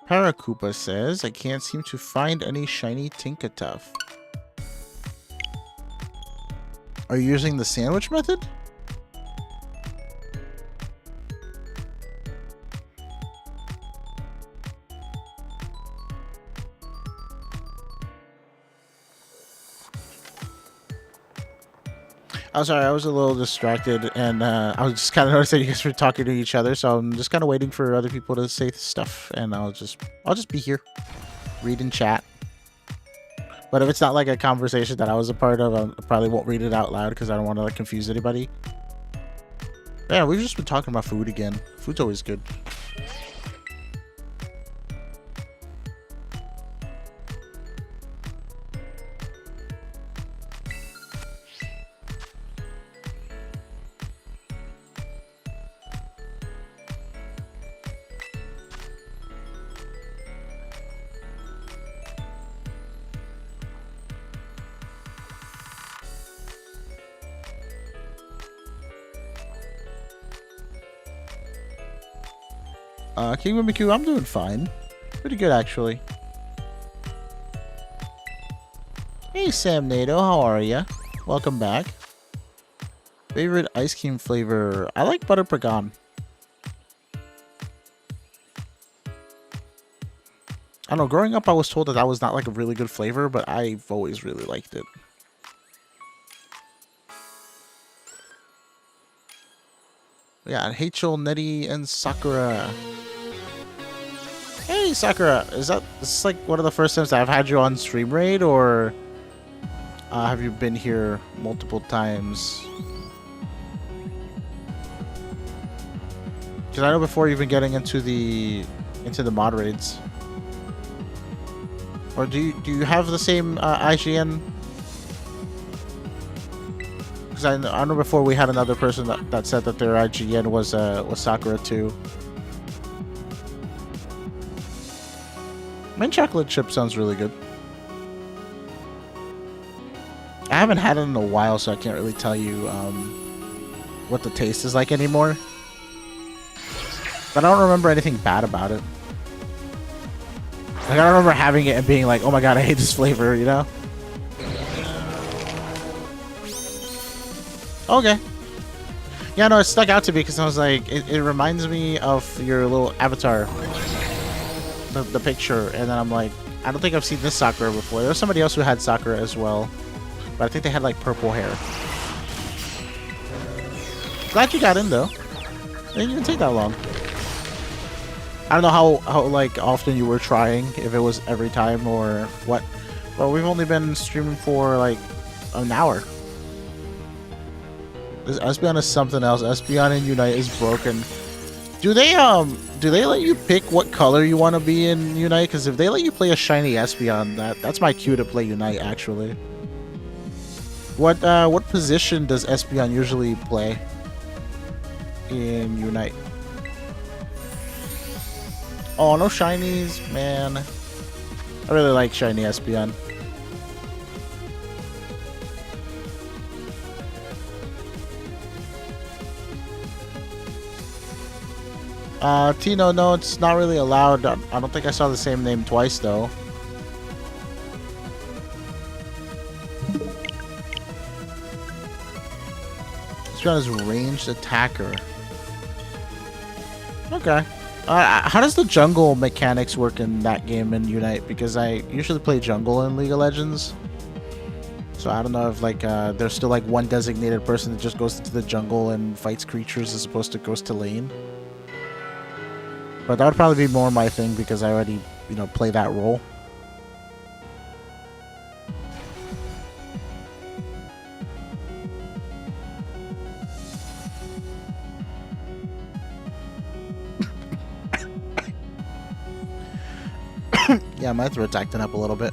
Paracupa says, I can't seem to find any shiny Tinkatuff. Are you using the sandwich method? I'm sorry, I was a little distracted, and I was just kind of noticing you guys were talking to each other, so I'm just kind of waiting for other people to say stuff, and I'll just be here, read and chat. But if it's not like a conversation that I was a part of, I probably won't read it out loud because I don't want to like confuse anybody. Yeah, we've just been talking about food again. Food's always good. King Mimikyu, I'm doing fine. Pretty good, actually. Hey, Sam Nato, how are ya? Welcome back. Favorite ice cream flavor? I like butter pecan. I don't know, growing up I was told that that was not like a really good flavor, but I've always really liked it. Yeah, Hachel, Nettie, and Sakura. Hey, Sakura, is this like one of the first times that I've had you on Stream Raid, or Have you been here multiple times? Because I know before even getting into the mod raids. Or do you have the same IGN? Because I know before we had another person that said that their IGN was Sakura too. Mint chocolate chip sounds really good. I haven't had it in a while, so I can't really tell you what the taste is like anymore. But I don't remember anything bad about it. Like, I don't remember having it and being like, oh my god, I hate this flavor, you know? Okay. Yeah, no, it stuck out to me because I was like, it reminds me of your little avatar. The picture. And then I'm like, I don't think I've seen this Sakura before. There was somebody else who had Sakura as well. But I think they had like purple hair. Glad you got in though. It didn't even take that long. I don't know how like often you were trying, if it was every time or what. But we've only been streaming for like an hour. This Espeon is something else. Espeon and Unite is broken. Do they let you pick what color you want to be in Unite? Because if they let you play a shiny Espeon, that's my cue to play Unite actually. What position does Espeon usually play in Unite? Oh, no shinies, man. I really like shiny Espeon. Tino, no, it's not really allowed. I don't think I saw the same name twice, though. Espeon is ranged attacker. Okay. How does the jungle mechanics work in that game in Unite? Because I usually play jungle in League of Legends. So I don't know if like there's still like one designated person that just goes into the jungle and fights creatures as opposed to goes to lane. But that would probably be more my thing because I already, you know, play that role. Yeah, my throat's acting up a little bit.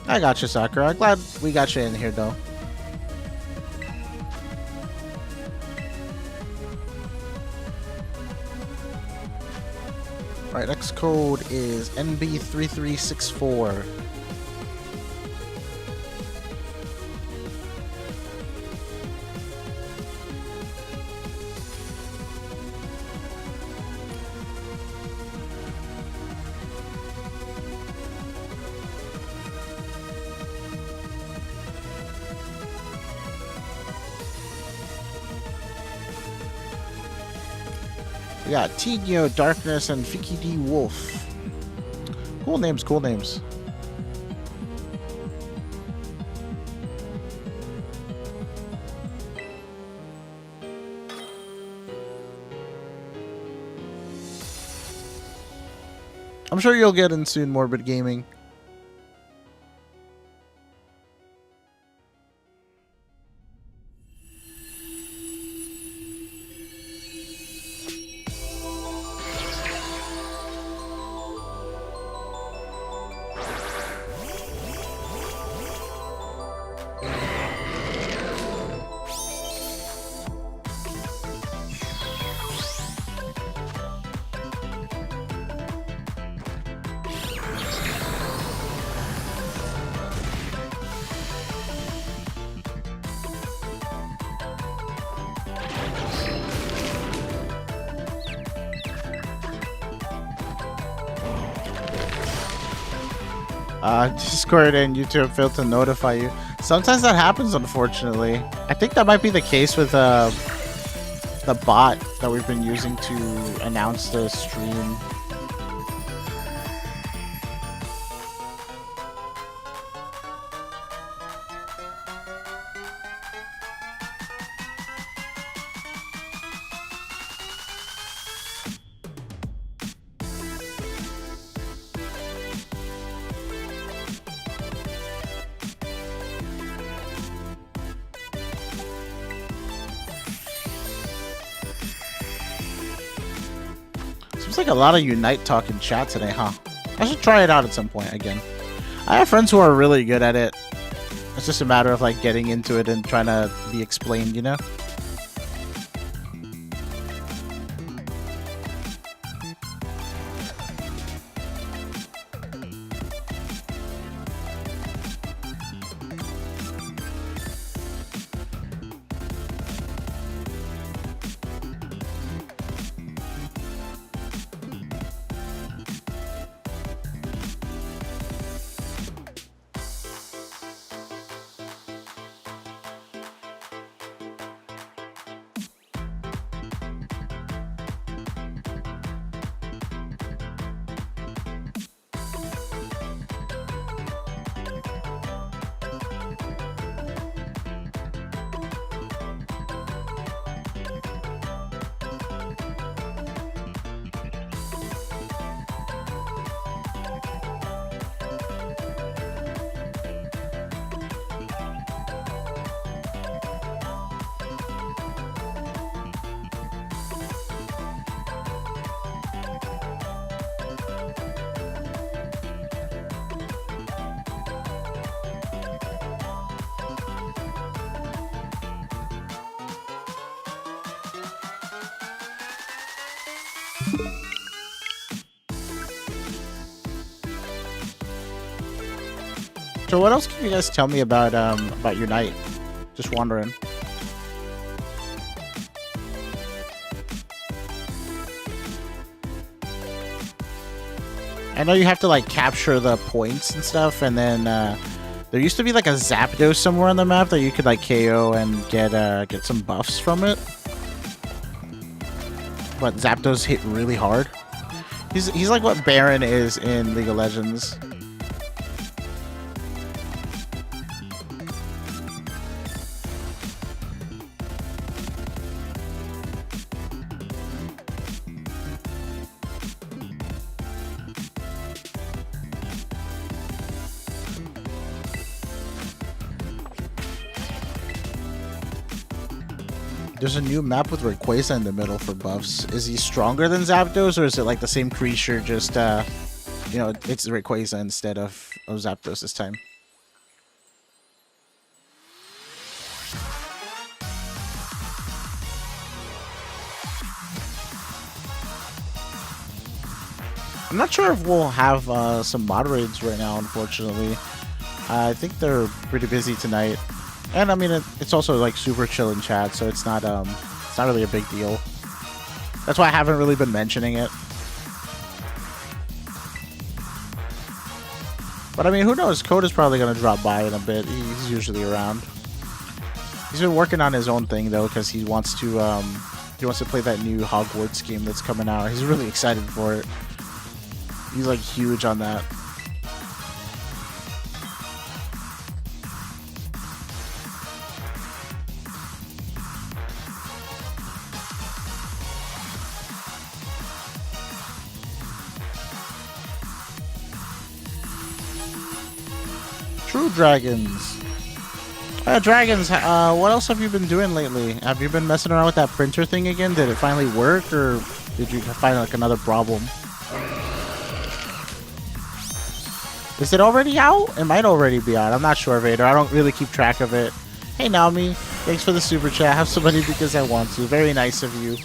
I got you, Sakura. I'm glad we got you in here, though. Alright, next code is NB3364. We got Tigno, Darkness, and Fiki D Wolf. Cool names, cool names. I'm sure you'll get in soon, Morbid Gaming. Discord and YouTube failed to notify you. Sometimes that happens, unfortunately. I think that might be the case with the bot that we've been using to announce the stream. Seems like a lot of Unite talk in chat today, huh? I should try it out at some point again. I have friends who are really good at it. It's just a matter of like getting into it and trying to be explained, you know? So what else can you guys tell me about Unite? Just wondering. I know you have to like capture the points and stuff, and then there used to be like a Zapdos somewhere on the map that you could like KO and get some buffs from it. But Zapdos hit really hard. He's like what Baron is in League of Legends. There's a new map with Rayquaza in the middle for buffs. Is he stronger than Zapdos, or is it like the same creature, just, you know, it's Rayquaza instead of Zapdos this time? I'm not sure if we'll have some mod raids right now, unfortunately. I think they're pretty busy tonight. And I mean, it's also like super chill in chat, so it's not really a big deal. That's why I haven't really been mentioning it. But I mean, who knows? Code is probably gonna drop by in a bit. He's usually around. He's been working on his own thing though, because he wants to play that new Hogwarts game that's coming out. He's really excited for it. He's like huge on that. True Dragons. Dragons, what else have you been doing lately? Have you been messing around with that printer thing again? Did it finally work, or did you find like another problem? Is it already out? It might already be out. I'm not sure, Vader. I don't really keep track of it. Hey, Naomi. Thanks for the super chat. I have some money because I want to. Very nice of you.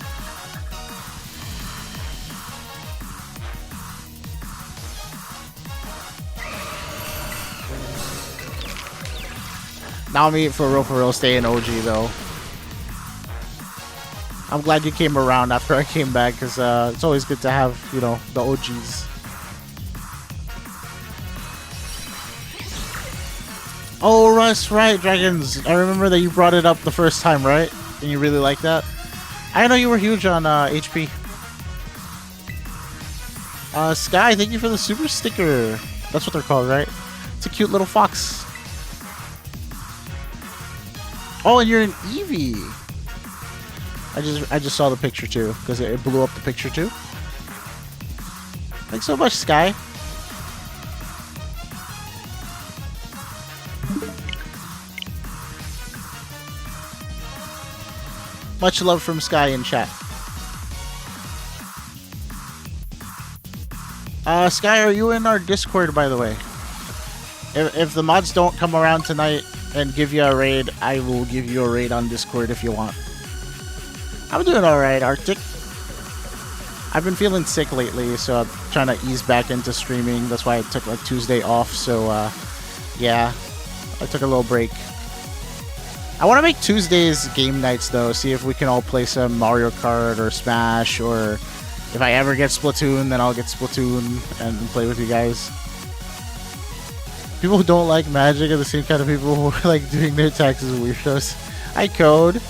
Naomi, for real, staying OG though. I'm glad you came around after I came back, because it's always good to have, you know, the OGs. Oh, Russ, right, Dragons. I remember that you brought it up the first time, right? And you really liked that. I know you were huge on HP. Sky, thank you for the super sticker. That's what they're called, right? It's a cute little fox. Oh, and you're an Eevee. I just saw the picture too, because it blew up the picture too. Thanks so much, Sky. Much love from Sky in chat. Sky, are you in our Discord, by the way? If the mods don't come around tonight and give you a raid, I will give you a raid on Discord if you want. I'm doing alright, Arctic. I've been feeling sick lately, so I'm trying to ease back into streaming. That's why I took like Tuesday off, so yeah, I took a little break. I want to make Tuesdays game nights though, see if we can all play some Mario Kart or Smash, or if I ever get Splatoon, then I'll get Splatoon and play with you guys. People who don't like Magic are the same kind of people who are like doing their taxes and weirdos. Hi, Code.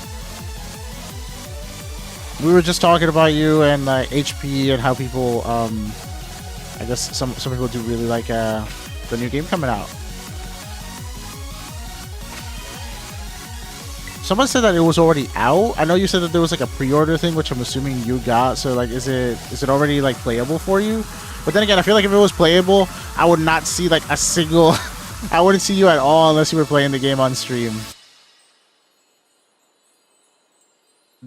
We were just talking about you and HP and how people, I guess some people do really like the new game coming out. Someone said that it was already out. I know you said that there was like a pre-order thing, which I'm assuming you got. So like, is it already like playable for you? But then again, I feel like if it was playable, I would not see like a single. I wouldn't see you at all unless you were playing the game on stream.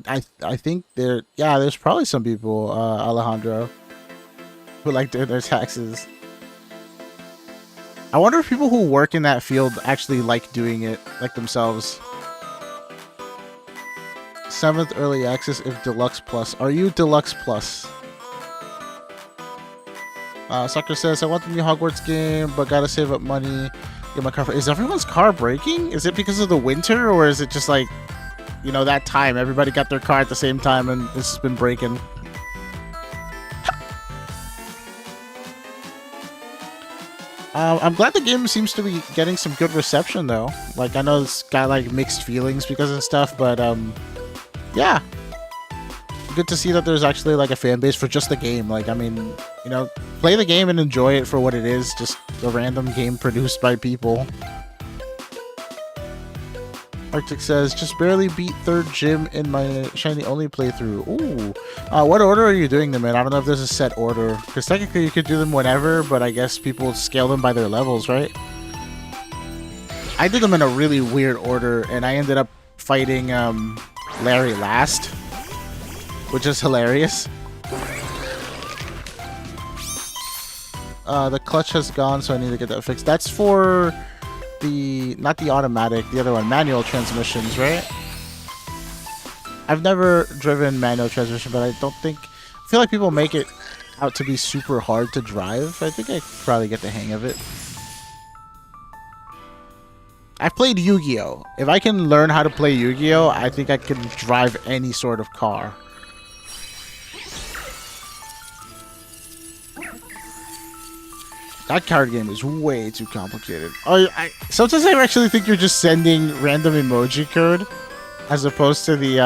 I think there's probably some people, Alejandro, who like doing their taxes. I wonder if people who work in that field actually like doing it like themselves. 7th early access if Deluxe Plus. Are you Deluxe Plus? Sucker says, I want the new Hogwarts game, but gotta save up money. Get my car. Is everyone's car breaking? Is it because of the winter, or is it just like, you know, that time everybody got their car at the same time and this has been breaking? I'm glad the game seems to be getting some good reception though. Like, I know it's got like mixed feelings because of stuff, but yeah, good to see that there's actually like a fan base for just the game. Like, I mean, you know, play the game and enjoy it for what it is, just a random game produced by people. Arctic says, just barely beat 3rd gym in my shiny only playthrough. Ooh. What order are you doing them in? I don't know if there's a set order, because technically you could do them whenever, but I guess people scale them by their levels, right? I did them in a really weird order, and I ended up fighting Larry last, which is hilarious. The clutch has gone, so I need to get that fixed. That's for the, not the automatic, the other one, manual transmissions, right? I've never driven manual transmission, but I don't think, I feel like people make it out to be super hard to drive. I think I could probably get the hang of it. I've played Yu-Gi-Oh! If I can learn how to play Yu-Gi-Oh!, I think I can drive any sort of car. That card game is way too complicated. Oh, sometimes I actually think you're just sending random emoji code as opposed to the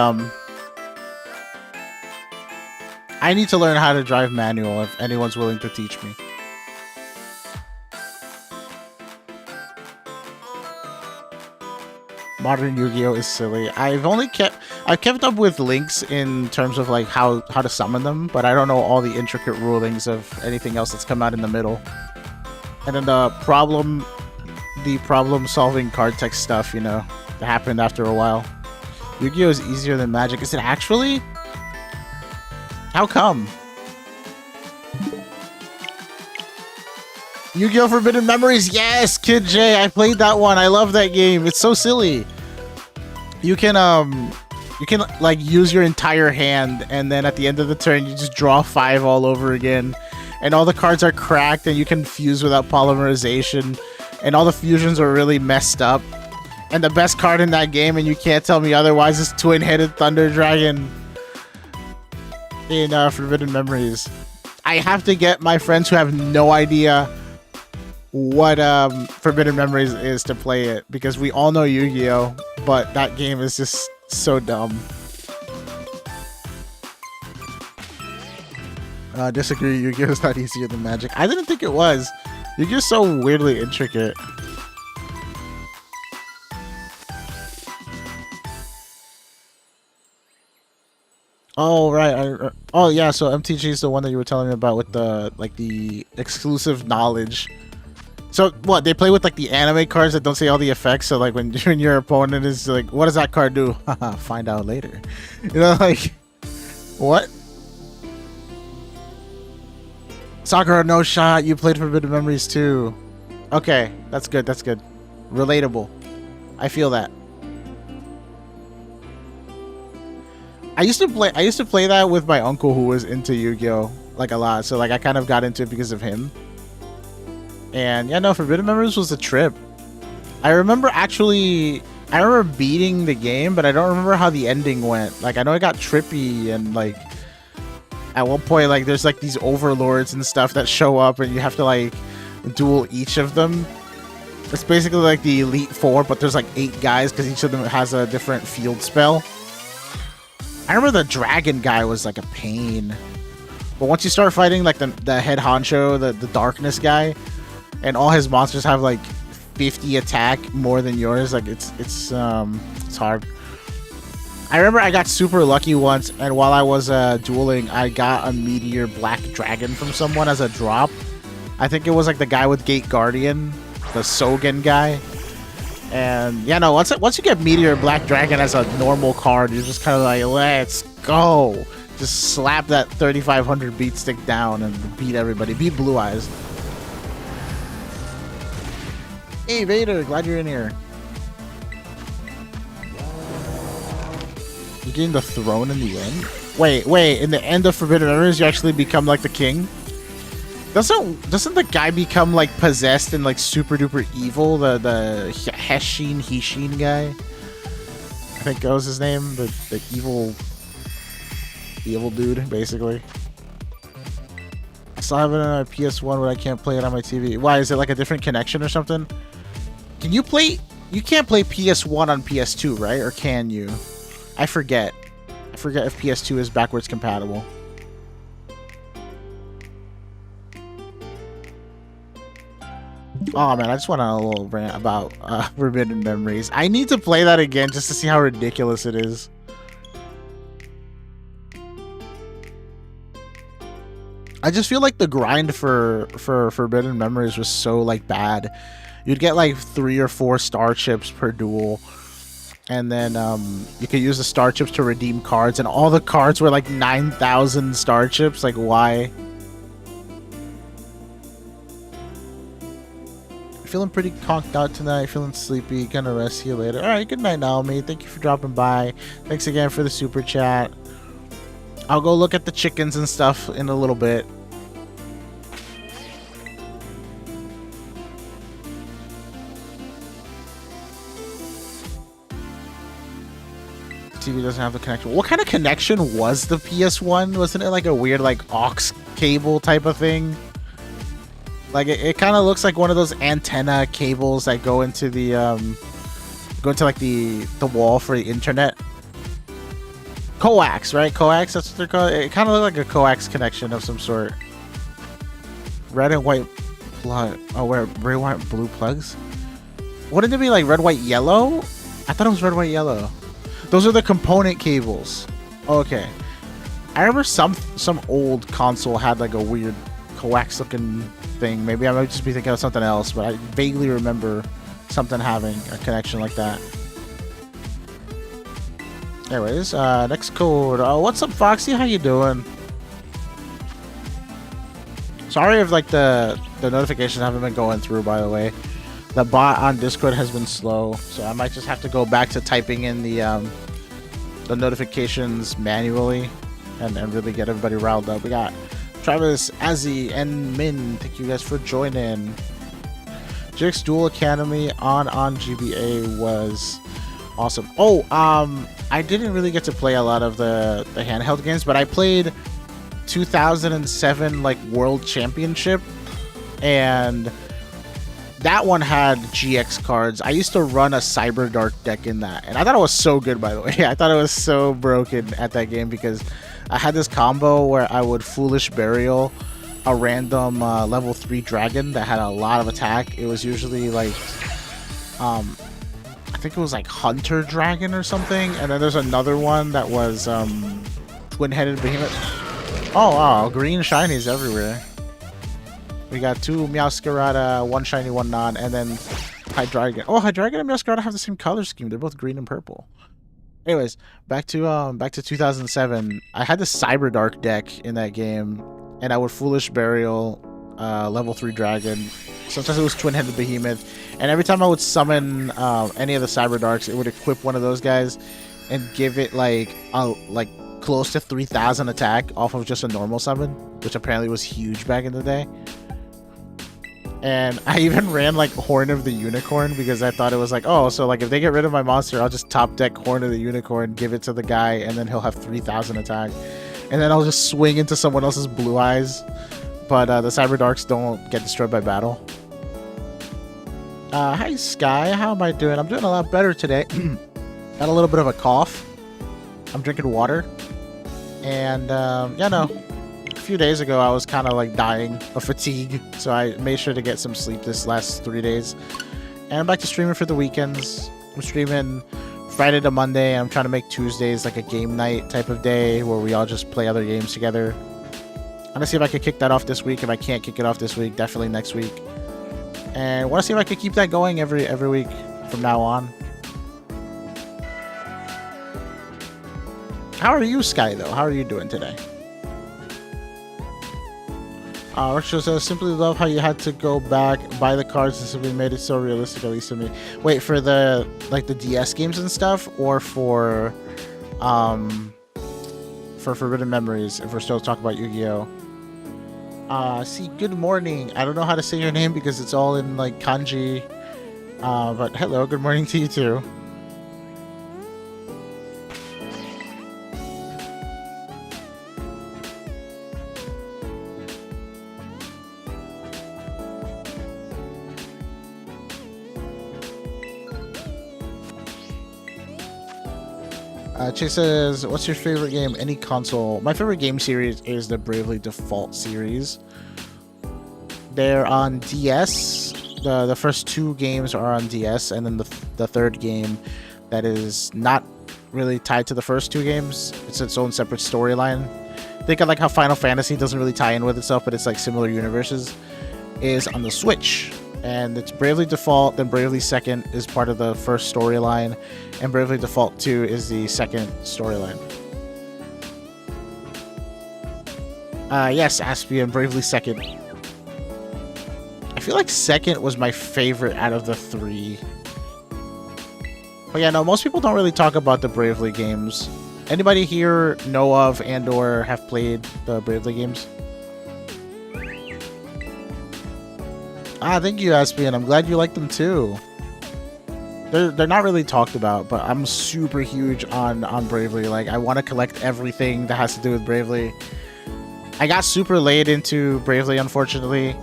I need to learn how to drive manual if anyone's willing to teach me. Modern Yu-Gi-Oh! Is silly. I've kept up with links in terms of like how to summon them, but I don't know all the intricate rulings of anything else that's come out in the middle. And then the problem solving card text stuff, you know, that happened after a while. Yu-Gi-Oh! Is easier than Magic. Is it actually? How come? Yu-Gi-Oh! Forbidden Memories, yes, Kid J, I played that one. I love that game. It's so silly. You can like use your entire hand, and then at the end of the turn, you just draw 5 all over again, and all the cards are cracked, and you can fuse without polymerization, and all the fusions are really messed up. And the best card in that game, and you can't tell me otherwise, is Twin-Headed Thunder Dragon in Forbidden Memories. I have to get my friends who have no idea what Forbidden Memories is to play it, because we all know Yu-Gi-Oh! But that game is just so dumb. Disagree, Yu-Gi-Oh! Is not easier than Magic. I didn't think it was. Yu-Gi-Oh! Is so weirdly intricate. Oh, right. Oh, yeah, so MTG is the one that you were telling me about with the, like, the exclusive knowledge. So, what, they play with, like, the anime cards that don't say all the effects, so, like, when your opponent is like, what does that card do? Haha, find out later. You know, like, what? Sakura, no shot. You played Forbidden Memories too. Okay, that's good. That's good. Relatable. I feel that. I used to play that with my uncle who was into Yu-Gi-Oh! Like a lot. So like I kind of got into it because of him. And yeah, no, Forbidden Memories was a trip. I remember beating the game, but I don't remember how the ending went. Like I know it got trippy and like at one point like there's like these overlords and stuff that show up and you have to like duel each of them. It's basically like the Elite Four, but there's like 8 guys because each of them has a different field spell. I remember the dragon guy was like a pain. But once you start fighting like the head honcho, the darkness guy, and all his monsters have like 50 attack more than yours, like it's hard. I remember I got super lucky once, and while I was dueling, I got a meteor black dragon from someone as a drop. I think it was like the guy with Gate Guardian, the Sogen guy. And yeah, no, once you get Meteor Black Dragon as a normal card, you're just kind of like, let's go. Just slap that 3500 beat stick down and beat everybody. Beat Blue Eyes. Hey Vader, glad you're in here. You gain the throne in the end? Wait, in the end of Forbidden Memories, you actually become like the king? Doesn't the guy become like possessed and like super duper evil? The Hishin guy, I think that was his name. The evil dude, basically. I still have it on my PS1, but I can't play it on my TV. Why? Is it like a different connection or something? Can you play? You can't play PS1 on PS2, right? Or can you? I forget. I forget if PS2 is backwards compatible. Oh man, I just went on a little rant about Forbidden Memories. I need to play that again just to see how ridiculous it is. I just feel like the grind for Forbidden Memories was so like bad. You'd get like 3 or 4 star chips per duel, and then you could use the star chips to redeem cards, and all the cards were like 9,000 star chips. Like why? Feeling pretty conked out tonight, feeling sleepy, gonna rest you later. Alright, good night Naomi, thank you for dropping by. Thanks again for the super chat. I'll go look at the chickens and stuff in a little bit. TV doesn't have the connection. What kind of connection was the PS1? Wasn't it like a weird like aux cable type of thing? Like it kind of looks like one of those antenna cables that go into the like the wall for the internet. Coax, right? Coax, that's what they're called. It kind of looked like a coax connection of some sort. Red and white plug. Oh, where red, white, blue plugs? Wouldn't it be like red, white, yellow? I thought it was red, white, yellow. Those are the component cables. Okay. I remember some old console had like a weird coax looking thing. Maybe I might just be thinking of something else, but I vaguely remember something having a connection like that. Anyways, next code. Oh, what's up, Foxy? How you doing? Sorry if like the notifications haven't been going through, by the way. The bot on Discord has been slow, so I might just have to go back to typing in the notifications manually and really get everybody riled up. We got Travis, Azzy, and Min. Thank you guys for joining. Jix Duel Academy on GBA was awesome. Oh, I didn't really get to play a lot of the handheld games, but I played 2007 like World Championship, and that one had GX cards. I used to run a Cyber Dark deck in that, and I thought it was so good, by the way. I thought it was so broken at that game because I had this combo where I would Foolish Burial a random level 3 dragon that had a lot of attack. It was usually like I think it was like Hunter Dragon or something, and then there's another one that was Twin-Headed Behemoth. Oh wow, green shinies everywhere. We got 2 Meowscarada, 1 shiny, 1 non, and then Hydreigon. Oh, Hydreigon and Meowscarada have the same color scheme. They're both green and purple. Anyways, back to 2007. I had the Cyber Dark deck in that game, and I would Foolish Burial, level 3 Dragon. Sometimes it was Twin-Headed Behemoth, and every time I would summon any of the Cyber Darks, it would equip one of those guys and give it like close to 3,000 attack off of just a normal summon, which apparently was huge back in the day. And I even ran like Horn of the Unicorn because I thought it was like, oh, so like if they get rid of my monster, I'll just top deck Horn of the Unicorn, give it to the guy, and then he'll have 3,000 attack. And then I'll just swing into someone else's Blue Eyes. But the Cyber Darks don't get destroyed by battle. Hi Sky, how am I doing? I'm doing a lot better today. Got a little bit of a cough. I'm drinking water. And yeah, no. A few days ago I was kind of like dying of fatigue, so I made sure to get some sleep this last 3 days. And I'm back to streaming for the weekends. I'm streaming Friday to Monday, and I'm trying to make Tuesdays like a game night type of day where we all just play other games together. I'm gonna see if I can kick that off this week. If I can't kick it off this week, definitely next week. And I want to see if I can keep that going every week from now on. How are you, Sky, though? How are you doing today? Rachel says, simply love how you had to go back, buy the cards, and simply made it so realistic, at least to me. Wait, for the DS games and stuff, or for Forbidden Memories, if we're still talking about Yu-Gi-Oh! See, good morning. I don't know how to say your name because it's all in like kanji. But hello, good morning to you too. Chase says, what's your favorite game? Any console? My favorite game series is the Bravely Default series. They're on DS. The first 2 games are on DS, and then the third game that is not really tied to the first 2 games. It's its own separate storyline. Think of like how Final Fantasy doesn't really tie in with itself, but it's like similar universes. Is on the Switch. And it's Bravely Default, then Bravely Second is part of the first storyline, and Bravely Default 2 is the second storyline. Yes, Aspian, Bravely Second. I feel like Second was my favorite out of the 3. But yeah, no, most people don't really talk about the Bravely games. Anybody here know of and or have played the Bravely games? Thank you, Aspian. I'm glad you like them too. They're not really talked about, but I'm super huge on Bravely. Like, I want to collect everything that has to do with Bravely. I got super late into Bravely, unfortunately,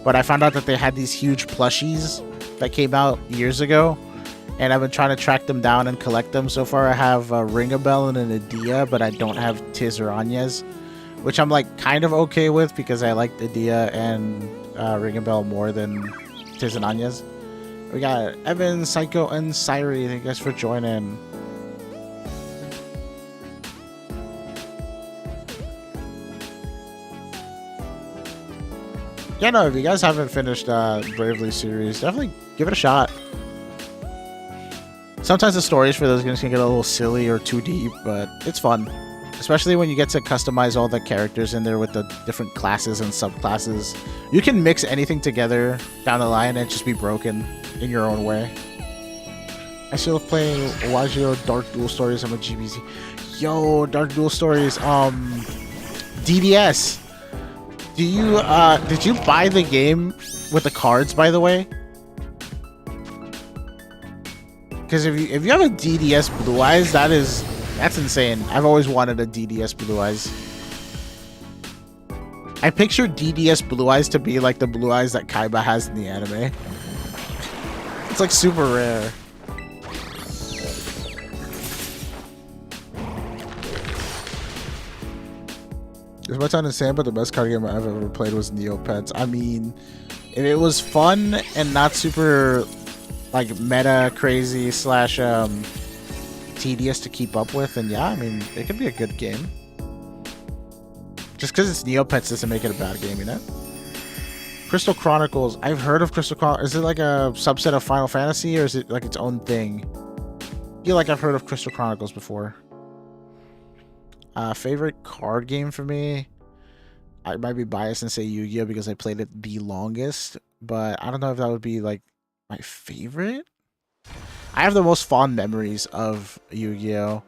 but I found out that they had these huge plushies that came out years ago, and I've been trying to track them down and collect them. So far, I have a Ring-a-Bell and an Adia, but I don't have Tiz or Anyez, which I'm like kind of okay with because I like Adia and Ring-a-Bell more than Tiz and Anyez. We got Evan, Psycho, and Syri. Thank you guys for joining. Yeah, no, if you guys haven't finished Bravely series, definitely give it a shot. Sometimes the stories for those games can get a little silly or too deep, but it's fun. Especially when you get to customize all the characters in there with the different classes and subclasses. You can mix anything together down the line and just be broken in your own way. I still playing Wajiro Dark Duel Stories. I'm a GBZ. Yo, Dark Duel Stories. DDS. Do you did you buy the game with the cards, by the way? Because if you have a DDS Blue Eyes, that's insane. I've always wanted a DDS Blue Eyes. I picture DDS Blue Eyes to be like the Blue Eyes that Kaiba has in the anime. It's like super rare. There's much on insane, but the best card game I've ever played was Neopets. I mean, if it was fun and not super like meta crazy slash tedious to keep up with, and yeah, I mean, it could be a good game. Just because it's Neopets doesn't make it a bad game, you know? Crystal Chronicles. I've heard of Crystal Chronicles. Is it like a subset of Final Fantasy, or is it like its own thing? I feel like I've heard of Crystal Chronicles before. Favorite card game for me? I might be biased and say Yu-Gi-Oh because I played it the longest, but I don't know if that would be like my favorite. I have the most fond memories of Yu-Gi-Oh.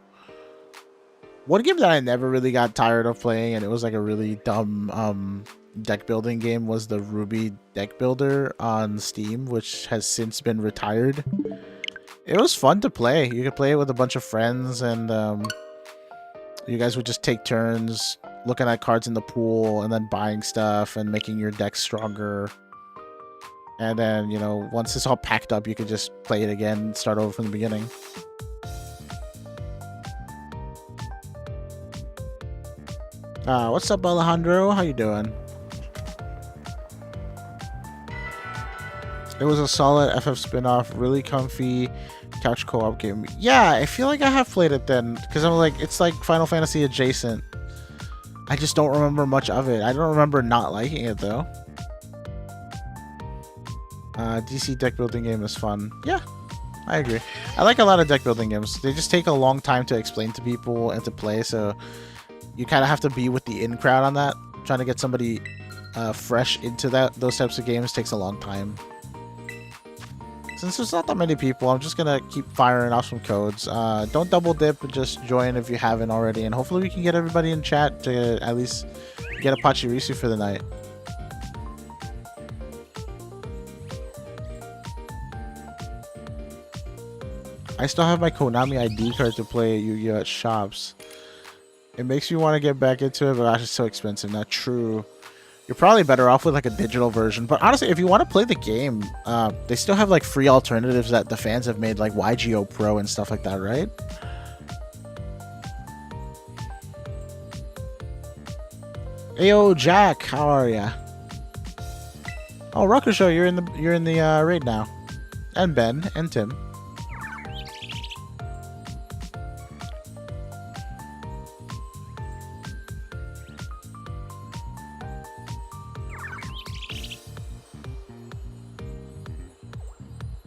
One game that I never really got tired of playing, and it was like a really dumb deck building game, was the Ruby deck builder on Steam, which has since been retired. It was fun to play. You could play it with a bunch of friends, and you guys would just take turns looking at cards in the pool and then buying stuff and making your deck stronger. And then, you know, once it's all packed up, you could just play it again and start over from the beginning. What's up, Alejandro? How you doing? It was a solid FF spin-off, really comfy couch co-op game. Yeah, I feel like I have played it then, because I'm like, it's like Final Fantasy adjacent. I just don't remember much of it. I don't remember not liking it though. DC deck building game is fun. Yeah, I agree. I like a lot of deck building games. They just take a long time to explain to people and to play, so you kind of have to be with the in crowd on that. Trying to get somebody fresh into those types of games takes a long time. Since there's not that many people, I'm just gonna keep firing off some codes. Don't double dip, just join if you haven't already, and hopefully we can get everybody in chat to at least get a Pachirisu for the night. I still have my Konami ID card to play Yu-Gi-Oh! At shops. It makes me want to get back into it, but gosh, it's so expensive. Not true. You're probably better off with like a digital version. But honestly, if you want to play the game, they still have like free alternatives that the fans have made, like YGO Pro and stuff like that, right? Ayo, Jack, how are ya? Oh, Rucker Show, you're in the raid now, and Ben and Tim.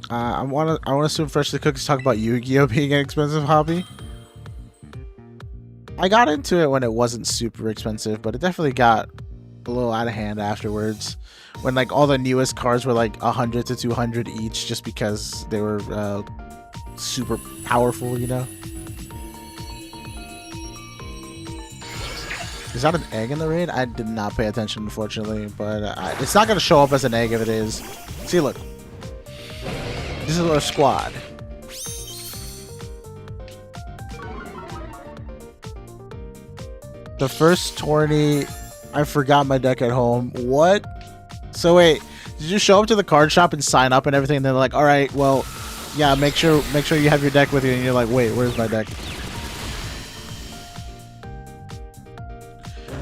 I want to swim fresh the cookies. Talk about Yu-Gi-Oh being an expensive hobby. I got into it when it wasn't super expensive, but it definitely got a little out of hand afterwards. When like all the newest cards were like 100 to 200 each, just because they were super powerful, you know. Is that an egg in the raid? I did not pay attention, unfortunately, but it's not going to show up as an egg if it is. See, look. This is our squad. The first tourney, I forgot my deck at home. What? So wait, did you show up to the card shop and sign up and everything? And they're like, all right, well, yeah, make sure you have your deck with you. And you're like, wait, where's my deck?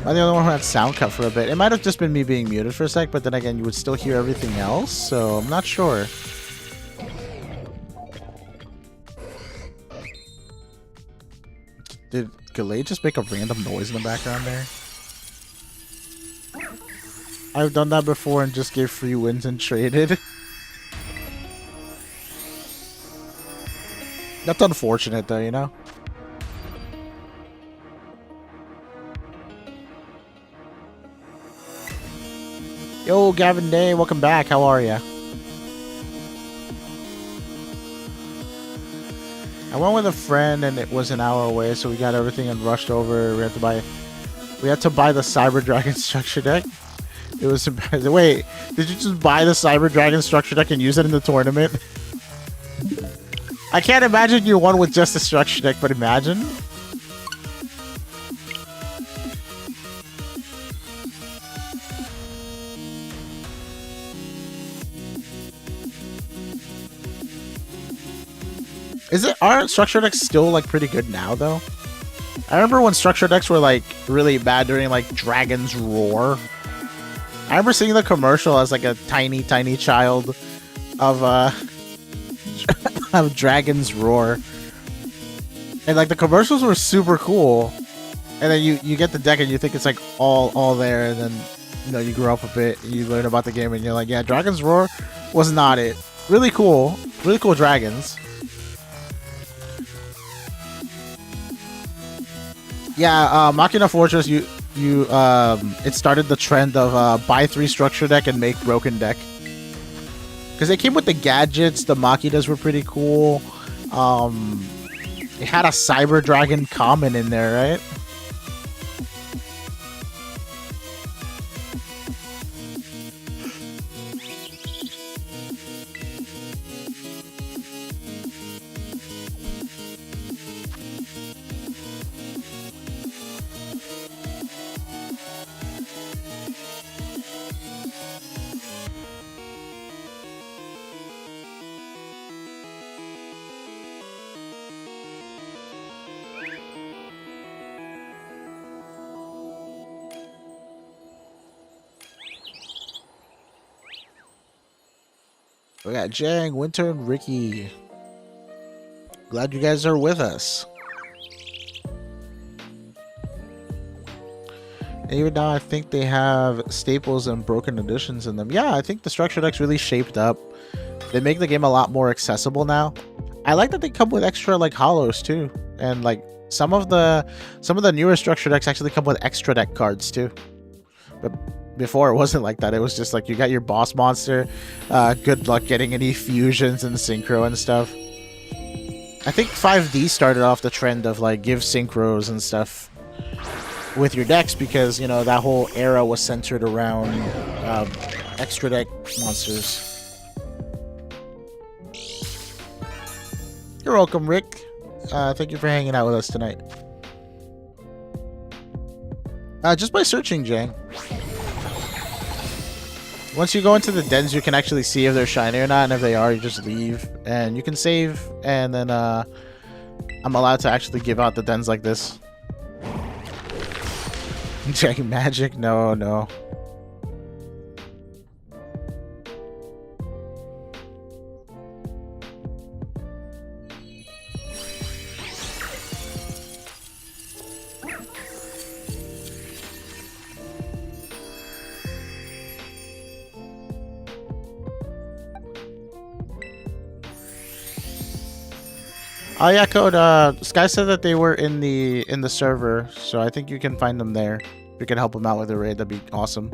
I'm the only one who had sound cut for a bit. It might have just been me being muted for a sec, but then again, you would still hear everything else, so I'm not sure. Did Galay just make a random noise in the background there? I've done that before and just gave free wins and traded. That's unfortunate though, you know? Yo, Gavin Day, welcome back. How are ya? I went with a friend and it was an hour away, so we got everything and rushed over. We had to buy the Cyber Dragon structure deck. It was wait, did you just buy the Cyber Dragon structure deck and use it in the tournament? I can't imagine you won with just the structure deck, but imagine. Aren't structure decks still like pretty good now though? I remember when structure decks were like really bad during like Dragon's Roar. I remember seeing the commercial as like a tiny child of of Dragon's Roar. And like the commercials were super cool. And then you get the deck and you think it's like all there, and then you know you grow up a bit and you learn about the game and you're like, yeah, Dragon's Roar was not it. Really cool dragons. Yeah, Machina Fortress, it started the trend of buy 3 structure deck and make broken deck. Because they came with the gadgets, the Makitas were pretty cool. It had a Cyber Dragon common in there, right? We got Jang, Winter, and Ricky. Glad you guys are with us. And even now, I think they have staples and broken editions in them. Yeah, I think the structure deck's really shaped up. They make the game a lot more accessible now. I like that they come with extra like hollows too, and like some of the newer structure decks actually come with extra deck cards too. But before it wasn't like that. It was just like you got your boss monster. Good luck getting any fusions and synchro and stuff. I think 5D started off the trend of like give synchros and stuff with your decks because, you know, that whole era was centered around extra deck monsters. You're welcome, Rick. Thank you for hanging out with us tonight. Just by searching, Jang. Once you go into the dens, you can actually see if they're shiny or not, and if they are, you just leave. And you can save, and then I'm allowed to actually give out the dens like this. Checking magic? No, no. Oh yeah, Code. Sky said that they were in the server, so I think you can find them there. If you can help them out with a raid, that'd be awesome.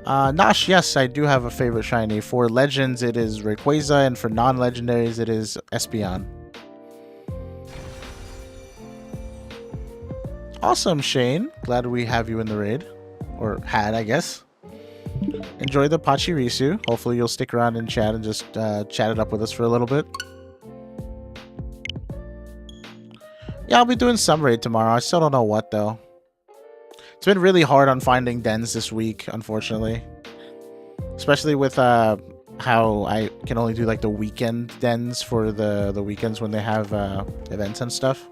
Nosh, yes, I do have a favorite shiny. For legends, it is Rayquaza, and for non-legendaries, it is Espeon. Awesome, Shane. Glad we have you in the raid, or had, I guess. Enjoy the Pachirisu. Hopefully, you'll stick around and chat and just chat it up with us for a little bit. Yeah, I'll be doing some raid tomorrow. I still don't know what, though. It's been really hard on finding dens this week, unfortunately. Especially with how I can only do, like, the weekend dens for the weekends when they have events and stuff.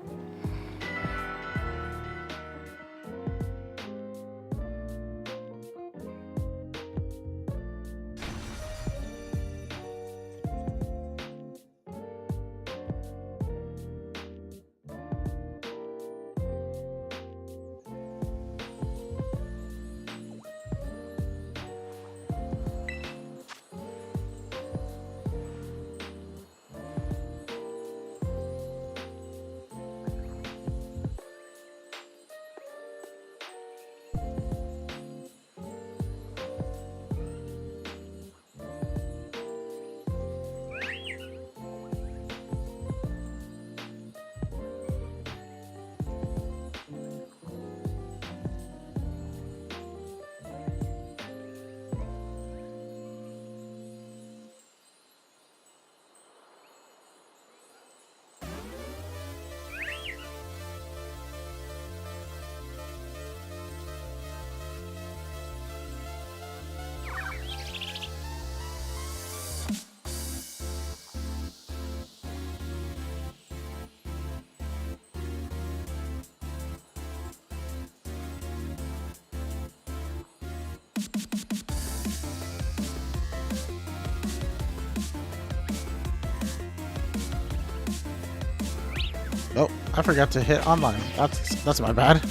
Oh, I forgot to hit online. That's my bad.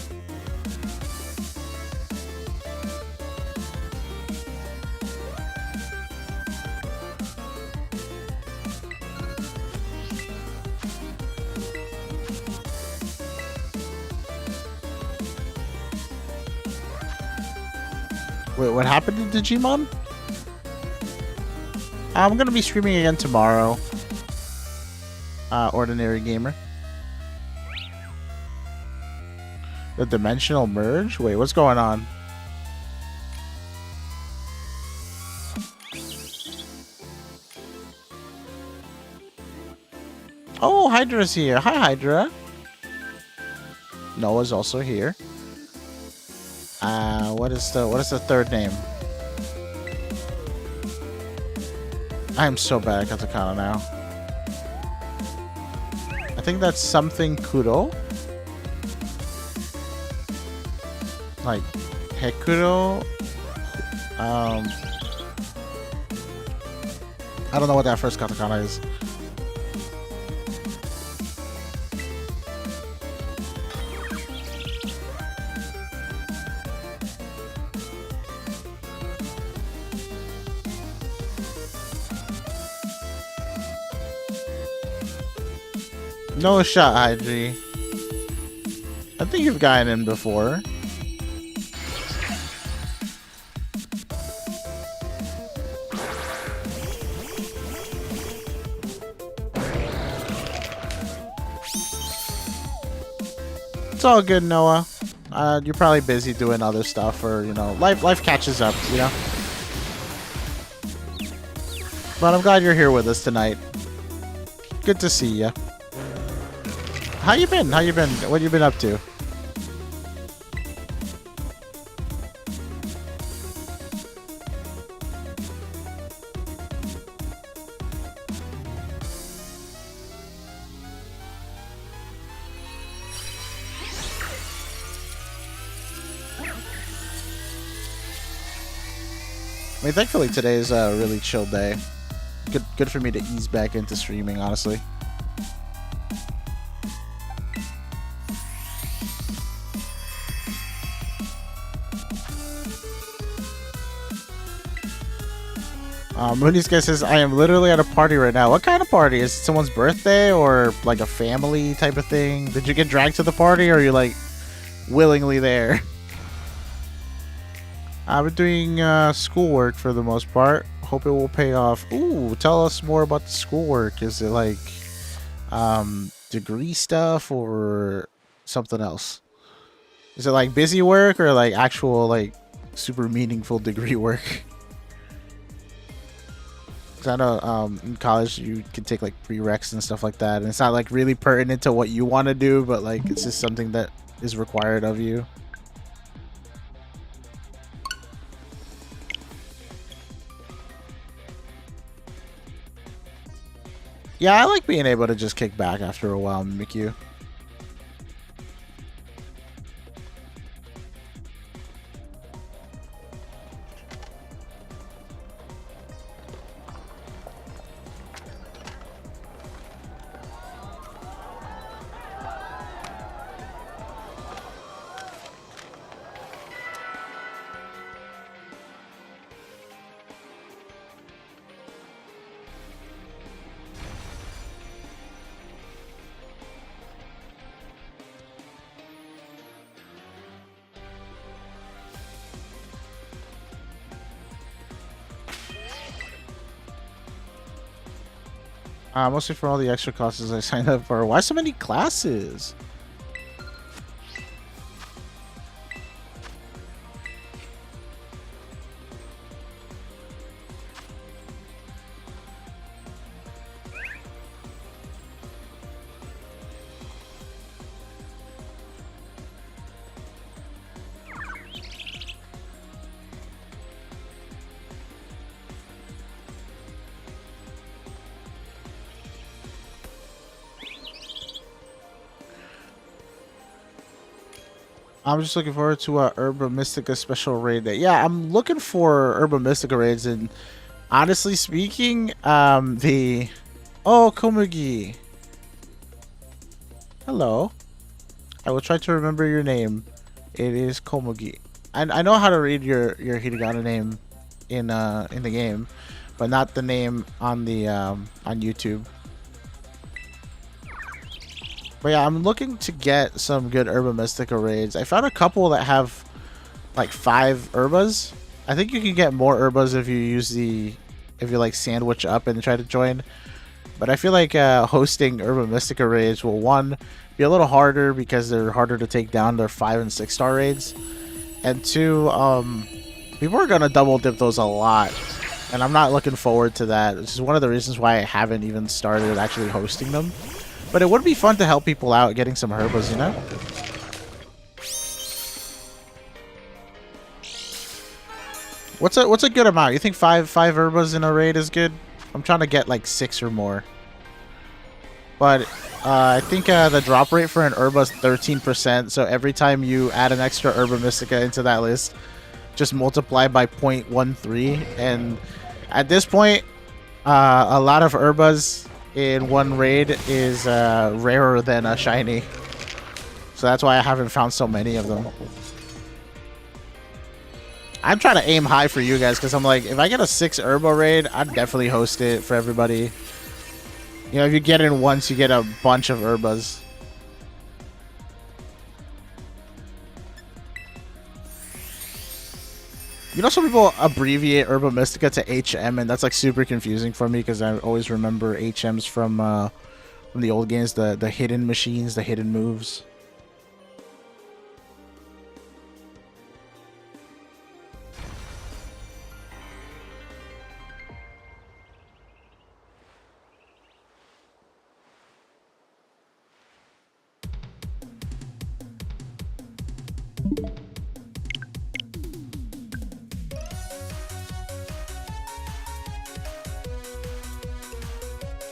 Wait, what happened to Digimon? I'm gonna be streaming again tomorrow. Ordinary Gamer. The dimensional merge? Wait, what's going on? Oh, Hydra's here. Hi, Hydra. Noah's also here. What is the third name? I am so bad at katakana now. I think that's something Kuro. Like Hekuro. I don't know what that first katakana is. No shot, Hydri. I think you've gotten in before. It's all good, Noah. You're probably busy doing other stuff, or you know, life catches up, you know. But I'm glad you're here with us tonight. Good to see you. How you been? How you been? What you been up to? I mean, thankfully today is a really chill day. Good for me to ease back into streaming, honestly. Mooney's guy says, I am literally at a party right now. What kind of party? Is it someone's birthday or like a family type of thing? Did you get dragged to the party or are you like willingly there? I've been doing schoolwork for the most part. Hope it will pay off. Ooh, tell us more about the schoolwork. Is it like degree stuff or something else? Is it like busy work or like actual like super meaningful degree work? I know in college you can take like prereqs and stuff like that, and it's not like really pertinent to what you want to do, but like it's just something that is required of you. Yeah, I like being able to just kick back after a while, Mikyu. Mostly for all the extra classes I signed up for. Why so many classes? I'm just looking forward to Herba Mystica special raid day. Yeah, I'm looking for Herba Mystica raids, and honestly speaking, the... Oh, Komugi. Hello. I will try to remember your name. It is Komugi. I know how to read your hiragana name in the game, but not the name on the on YouTube. But yeah, I'm looking to get some good Herba Mystica raids. I found a couple that have like 5 Herbas. I think you can get more herbas if you use if you like sandwich up and try to join. But I feel like hosting Herba Mystica raids will, one, be a little harder because they're harder to take down. They're 5 and 6 star raids. And two, people are gonna double dip those a lot. And I'm not looking forward to that. This is one of the reasons why I haven't even started actually hosting them. But it would be fun to help people out getting some herbas, you know? What's a good amount? You think five herbas in a raid is good? I'm trying to get like 6 or more. But I think the drop rate for an herba is 13%. So every time you add an extra Herba Mystica into that list, just multiply by 0.13. And at this point, a lot of herbas in one raid is rarer than a shiny. So that's why I haven't found so many of them. I'm trying to aim high for you guys because I'm like, if I get a 6 herba raid, I'd definitely host it for everybody. You know, if you get in once, you get a bunch of herbas. You know, some people abbreviate Herba Mystica to HM, and that's like super confusing for me because I always remember HMs from the old games, the hidden machines, the hidden moves.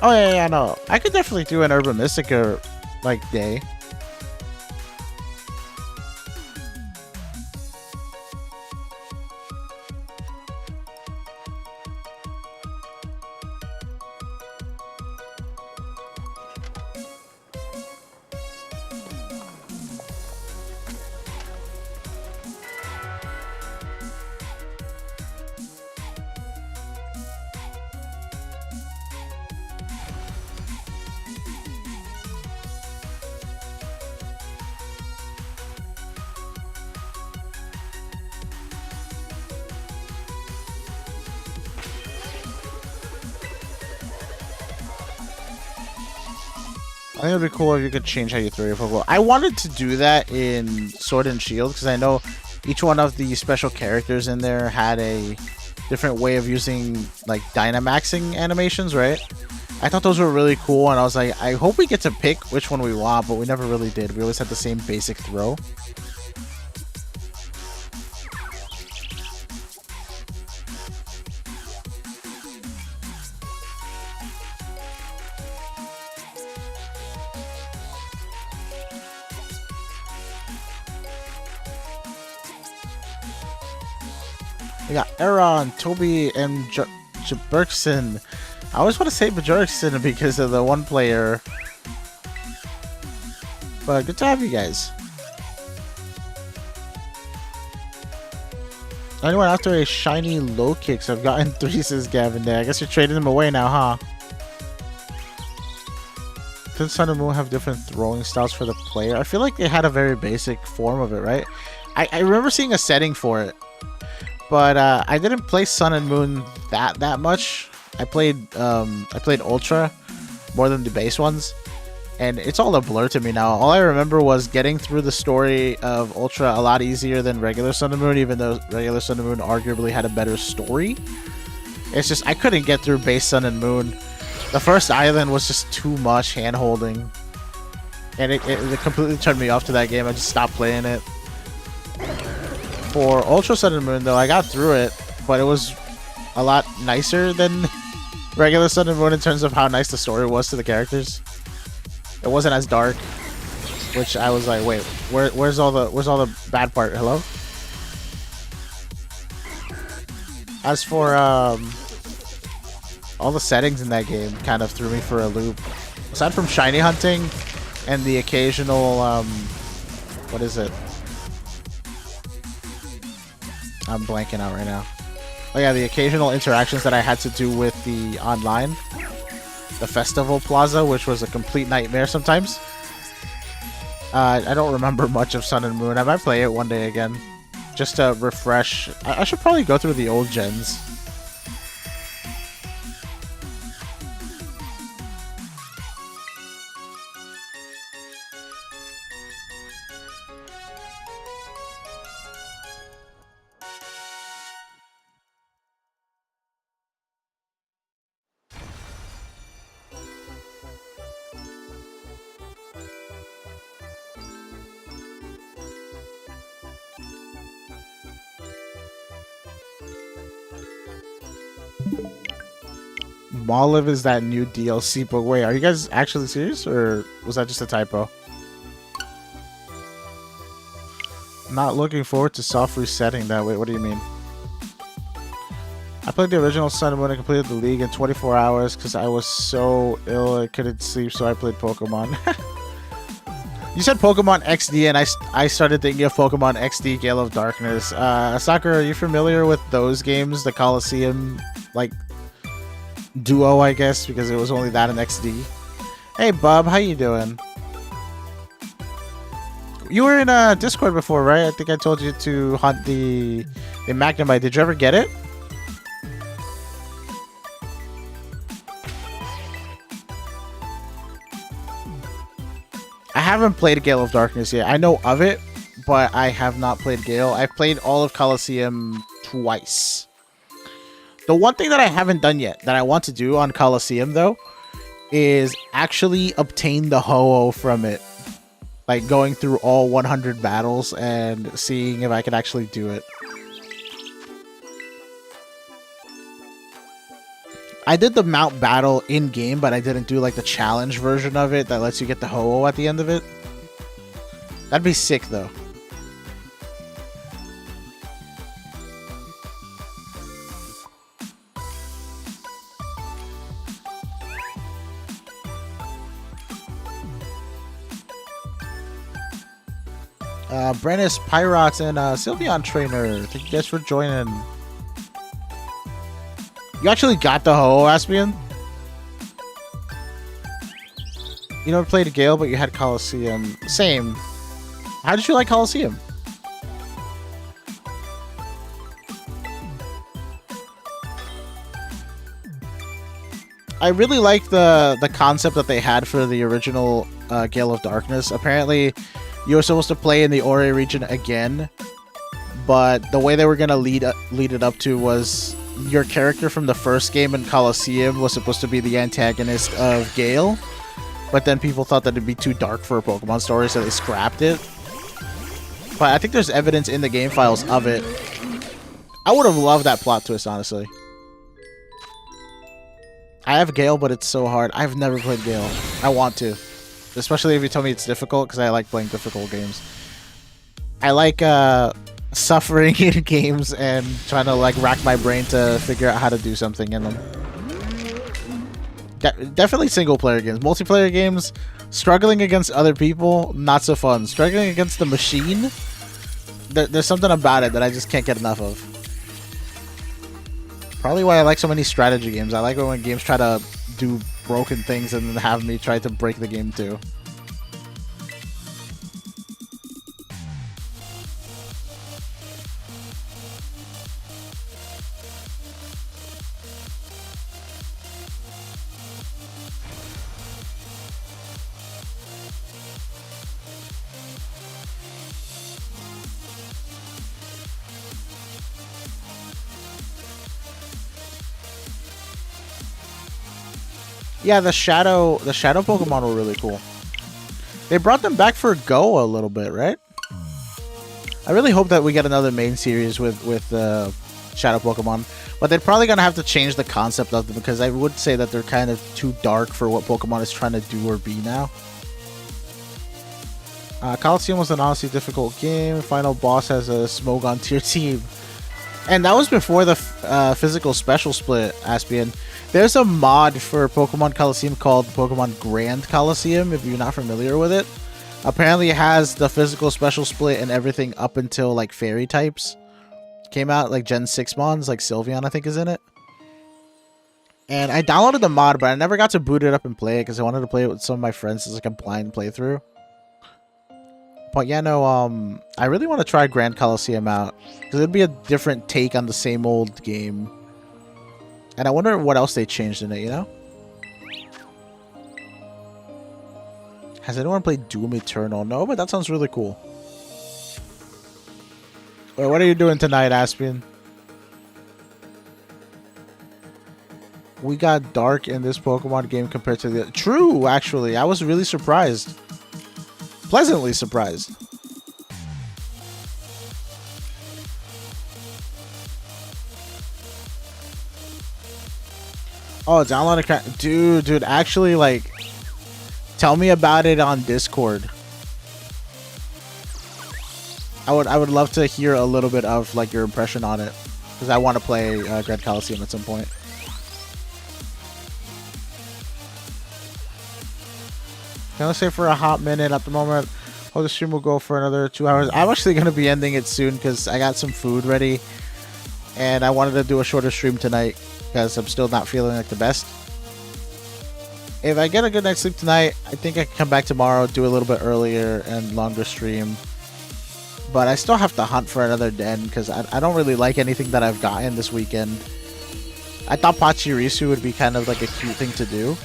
Oh yeah, no. I could definitely do an Herba Mystica like day. I think it'd be cool if you could change how you throw your Pokeball. I wanted to do that in Sword and Shield because I know each one of the special characters in there had a different way of using like Dynamaxing animations, right? I thought those were really cool, and I was like, I hope we get to pick which one we want, but we never really did. We always had the same basic throw. We got Aaron, Toby, and Jaberkson. I always want to say Bajerkson because of the one player. But good to have you guys. Anyone after a shiny low kicks? I've gotten 3, says Gavin there. I guess you're trading them away now, huh? Didn't Sun and Moon have different throwing styles for the player? I feel like they had a very basic form of it, right? I remember seeing a setting for it. But I didn't play Sun and Moon that much. I played Ultra more than the base ones, and it's all a blur to me now. All I remember was getting through the story of Ultra a lot easier than regular Sun and Moon, even though regular Sun and Moon arguably had a better story. It's just I couldn't get through base Sun and Moon. The first island was just too much hand-holding, and it completely turned me off to that game. I just stopped playing it. For Ultra Sun and Moon, though, I got through it, but it was a lot nicer than regular Sun and Moon in terms of how nice the story was to the characters. It wasn't as dark, which I was like, wait, where's all the bad part? Hello? As for all the settings in that game, kind of threw me for a loop. Aside from shiny hunting and the occasional what is it? I'm blanking out right now. Oh yeah, the occasional interactions that I had to do with the online. The festival plaza, which was a complete nightmare sometimes. I don't remember much of Sun and Moon. I might play it one day again. just to refresh. I should probably go through the old gens. Molive is that new DLC, but wait, are you guys actually serious, or was that just a typo? Not looking forward to soft resetting that. Wait, what do you mean? I played the original Sun and Moon and completed the league in 24 hours because I was so ill I couldn't sleep, so I played Pokemon. You said Pokemon XD, and I started thinking of Pokemon XD Gale of Darkness. Sakura, are you familiar with those games? The Coliseum, like, duo, I guess, because it was only that in XD. Hey, Bub, how you doing? You were in Discord before, right? I think I told you to hunt the Magnemite. Did you ever get it? I haven't played Gale of Darkness yet. I know of it, but I have not played Gale. I've played all of Coliseum twice. The one thing that I haven't done yet that I want to do on Coliseum, though, is actually obtain the Ho-Oh from it. Like, going through all 100 battles and seeing if I can actually do it. I did the mount battle in-game, but I didn't do, like, the challenge version of it that lets you get the Ho-Oh at the end of it. That'd be sick, though. Brennis, Pyrots, and Sylveon Trainer. Thank you guys for joining. You actually got the Ho-Oh, Aspian? You never played a Gale, but you had Coliseum. Same. How did you like Coliseum? I really like the concept that they had for the original Gale of Darkness. Apparently, you were supposed to play in the Ori region again, but the way they were going to lead it up to was your character from the first game in Coliseum was supposed to be the antagonist of Gale, but then people thought that it'd be too dark for a Pokemon story, so they scrapped it. But I think there's evidence in the game files of it. I would have loved that plot twist, honestly. I have Gale, but it's so hard. I've never played Gale. I want to. Especially if you tell me it's difficult, because I like playing difficult games. I like suffering in games and trying to like rack my brain to figure out how to do something in them. Definitely single player games. Multiplayer games, struggling against other people, not so fun. Struggling against the machine, there's something about it that I just can't get enough of. Probably why I like so many strategy games. I like when games try to do broken things and then have me try to break the game too. Yeah, the shadow Pokemon were really cool. They brought them back for Go a little bit, right? I really hope that we get another main series with shadow Pokemon, but they're probably gonna have to change the concept of them because I would say that they're kind of too dark for what Pokemon is trying to do or be now. Coliseum was an honestly difficult game. Final boss has a Smogon tier team. And that was before the physical special split, Aspian. There's a mod for Pokemon Coliseum called Pokemon Grand Coliseum, if you're not familiar with it. Apparently it has the physical special split and everything up until like fairy types came out, like Gen 6 mons, like Sylveon I think is in it. And I downloaded the mod, but I never got to boot it up and play it because I wanted to play it with some of my friends as like a blind playthrough. But yeah, no, I really want to try Grand Coliseum out because it'd be a different take on the same old game. And I wonder what else they changed in it, you know? Has anyone played Doom Eternal? No, but that sounds really cool. Wait, what are you doing tonight, Aspian? We got dark in this Pokemon game compared to the... True, actually. I was really surprised. Pleasantly surprised. Oh, download a... Dude, actually, like... Tell me about it on Discord. I would love to hear a little bit of like your impression on it, because I want to play Grand Coliseum at some point. Gonna say for a hot minute at the moment. Oh, the stream will go for another 2 hours. I'm actually gonna be ending it soon because I got some food ready, and I wanted to do a shorter stream tonight because I'm still not feeling like the best. If I get a good night's sleep tonight, I think I can come back tomorrow, do a little bit earlier and longer stream. But I still have to hunt for another den because I don't really like anything that I've gotten this weekend. I thought Pachirisu would be kind of like a cute thing to do.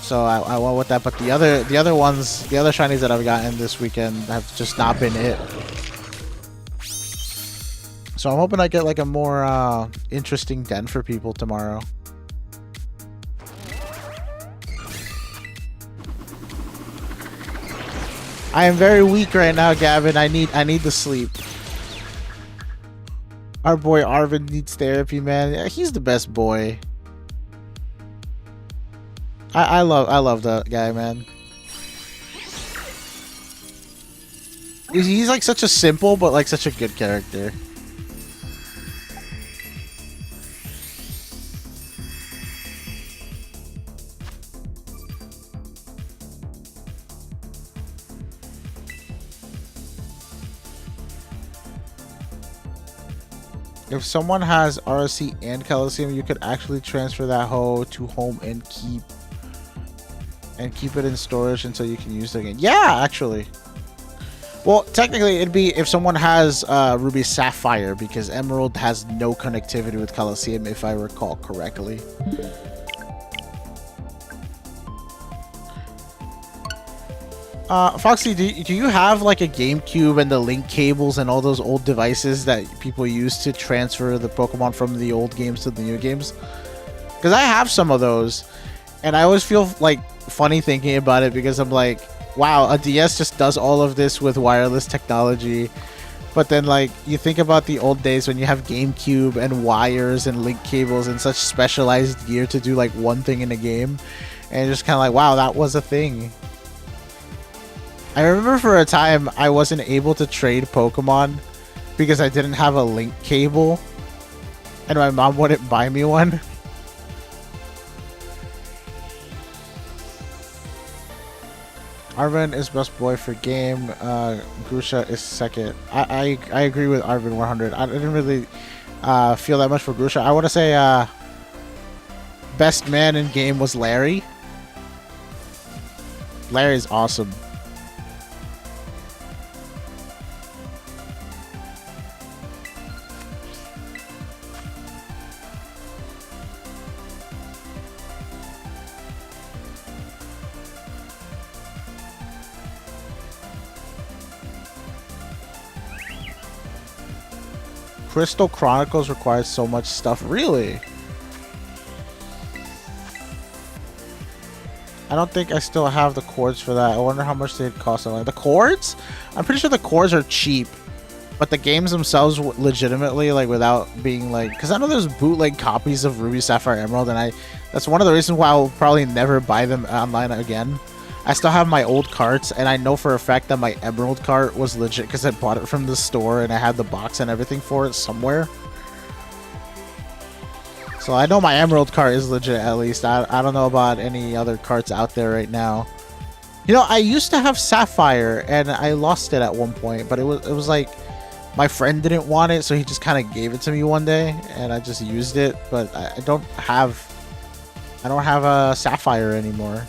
So I went with that, but the other shinies that I've gotten this weekend have just not been it. So I'm hoping I get like a more interesting den for people tomorrow. I am very weak right now, Gavin. I need to sleep. Our boy Arvin needs therapy, man. Yeah, he's the best boy. I love that guy, man. He's like such a simple but like such a good character. If someone has RSC and Coliseum, you could actually transfer that hoe to home and keep it in storage until you can use it again. Yeah, actually. Well, technically, it'd be if someone has Ruby Sapphire, because Emerald has no connectivity with Coliseum, if I recall correctly. Foxy, do you have like a GameCube and the link cables and all those old devices that people use to transfer the Pokemon from the old games to the new games? Because I have some of those, and I always feel like funny thinking about it because I'm like, wow, a DS just does all of this with wireless technology. But then like you think about the old days when you have GameCube and wires and link cables and such specialized gear to do like one thing in a game, and you're just kind of like, wow, that was a thing. I remember for a time I wasn't able to trade Pokemon because I didn't have a link cable and my mom wouldn't buy me one. Arvin is best boy for game. Grusha is second. I agree with Arvin 100. I didn't really feel that much for Grusha. I want to say best man in game was Larry. Larry's awesome. Crystal Chronicles requires so much stuff. Really? I don't think I still have the cords for that. I wonder how much they'd cost. The cords? I'm pretty sure the cords are cheap. But the games themselves legitimately, like, without being, like... Because I know there's bootleg copies of Ruby, Sapphire, Emerald, and that's one of the reasons why I'll probably never buy them online again. I still have my old carts, and I know for a fact that my Emerald cart was legit because I bought it from the store and I had the box and everything for it somewhere. So I know my Emerald cart is legit at least. I don't know about any other carts out there right now. You know, I used to have Sapphire and I lost it at one point, but it was like my friend didn't want it, so he just kind of gave it to me one day and I just used it, but I don't have a Sapphire anymore.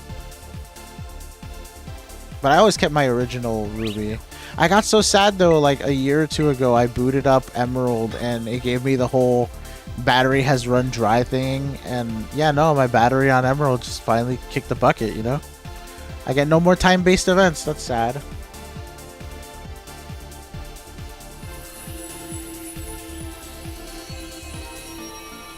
But I always kept my original Ruby. I got so sad though, like a year or two ago, I booted up Emerald and it gave me the whole battery has run dry thing. And yeah, no, my battery on Emerald just finally kicked the bucket, you know? I get no more time-based events. That's sad.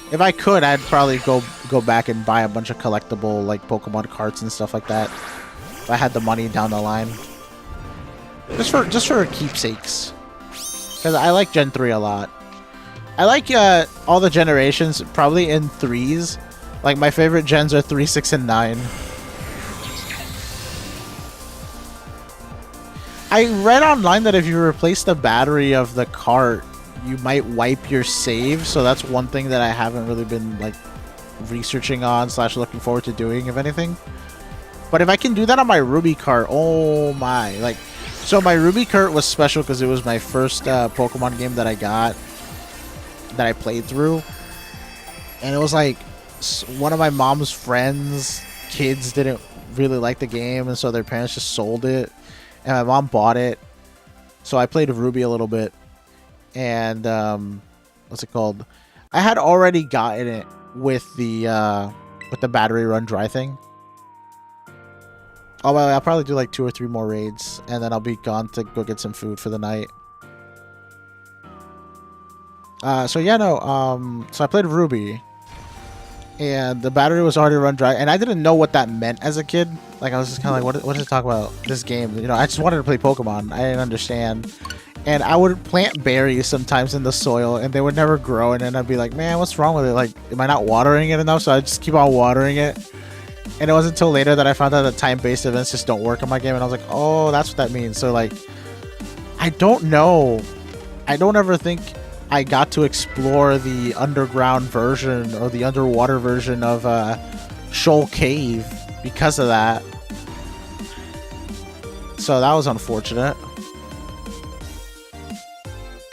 If I could, I'd probably go back and buy a bunch of collectible like Pokemon cards and stuff like that. If I had the money down the line. Just for keepsakes. Because I like Gen 3 a lot. I like all the generations probably in threes. Like my favorite gens are 3, 6, and 9. I read online that if you replace the battery of the cart, you might wipe your save. So that's one thing that I haven't really been like researching on / looking forward to doing, if anything. But if I can do that on my Ruby cart, oh my, like, so my Ruby cart was special because it was my first Pokemon game that I got, that I played through. And it was like one of my mom's friends' kids didn't really like the game, and so their parents just sold it. And my mom bought it. So I played Ruby a little bit. And, what's it called? I had already gotten it with the battery run dry thing. Oh, well, I'll probably do like 2 or 3 more raids. And then I'll be gone to go get some food for the night. So yeah, no, so I played Ruby. And the battery was already run dry. And I didn't know what that meant as a kid. Like, I was just kind of like, what does it talk about this game? You know, I just wanted to play Pokemon. I didn't understand. And I would plant berries sometimes in the soil, and they would never grow. And then I'd be like, man, what's wrong with it? Like, am I not watering it enough? So I just keep on watering it. And it wasn't until later that I found out that time-based events just don't work on my game. And I was like, oh, that's what that means. So, like, I don't know. I don't ever think I got to explore the underground version or the underwater version of Shoal Cave because of that. So that was unfortunate.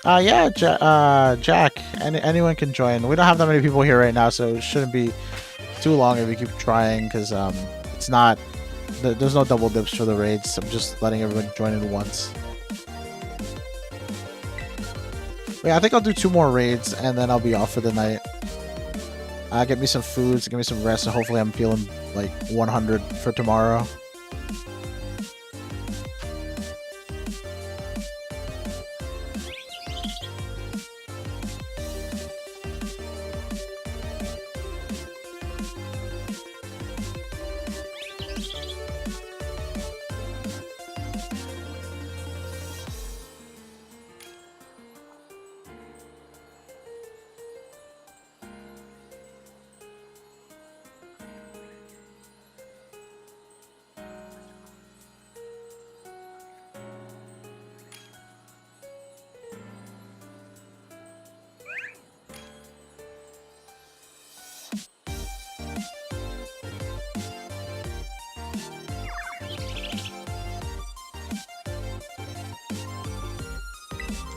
Yeah, Jack. Anyone can join. We don't have that many people here right now, so it shouldn't be too long if we keep trying, because it's not. There's no double dips for the raids. I'm just letting everyone join in once. Yeah, I think I'll do 2 more raids and then I'll be off for the night. Get me some foods, get me some rest, and hopefully I'm feeling like 100 for tomorrow.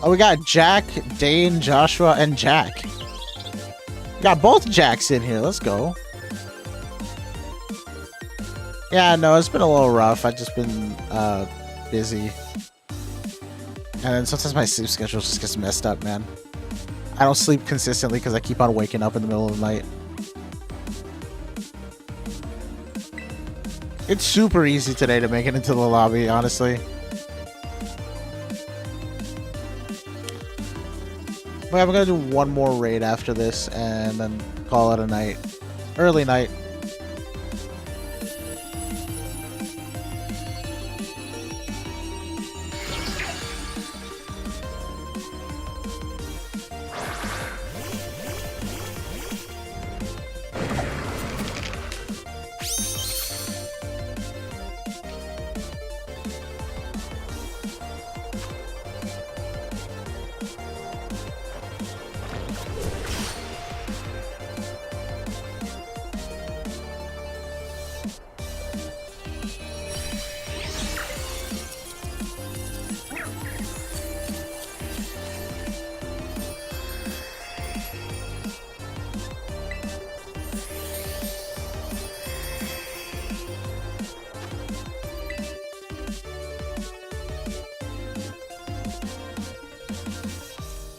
Oh, we got Jack, Dane, Joshua, and Jack. We got both Jacks in here. Let's go. Yeah, no, it's been a little rough. I've just been busy. And then sometimes my sleep schedule just gets messed up, man. I don't sleep consistently because I keep on waking up in the middle of the night. It's super easy today to make it into the lobby, honestly. But I'm gonna do 1 more raid after this and then call it a night. Early night.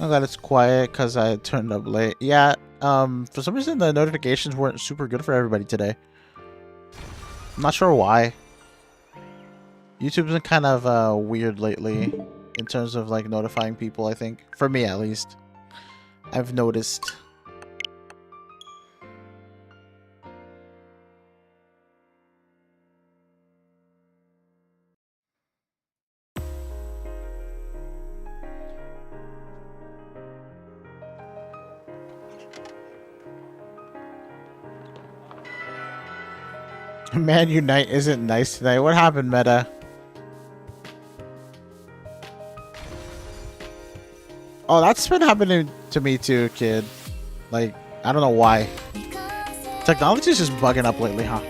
I'm glad it's quiet because I turned up late. Yeah, for some reason the notifications weren't super good for everybody today. I'm not sure why. YouTube's been kind of weird lately in terms of like notifying people, I think. For me at least. I've noticed. Man Unite isn't nice tonight. What happened, Meta? Oh, that's been happening to me too, kid. Like, I don't know why. Technology's just bugging up lately, huh?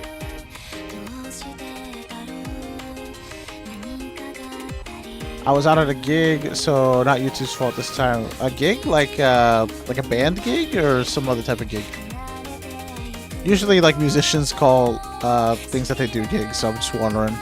I was out at a gig, so not YouTube's fault this time. A gig? Like a band gig or some other type of gig? Usually, like, musicians call things that they do gigs, so I'm just wondering.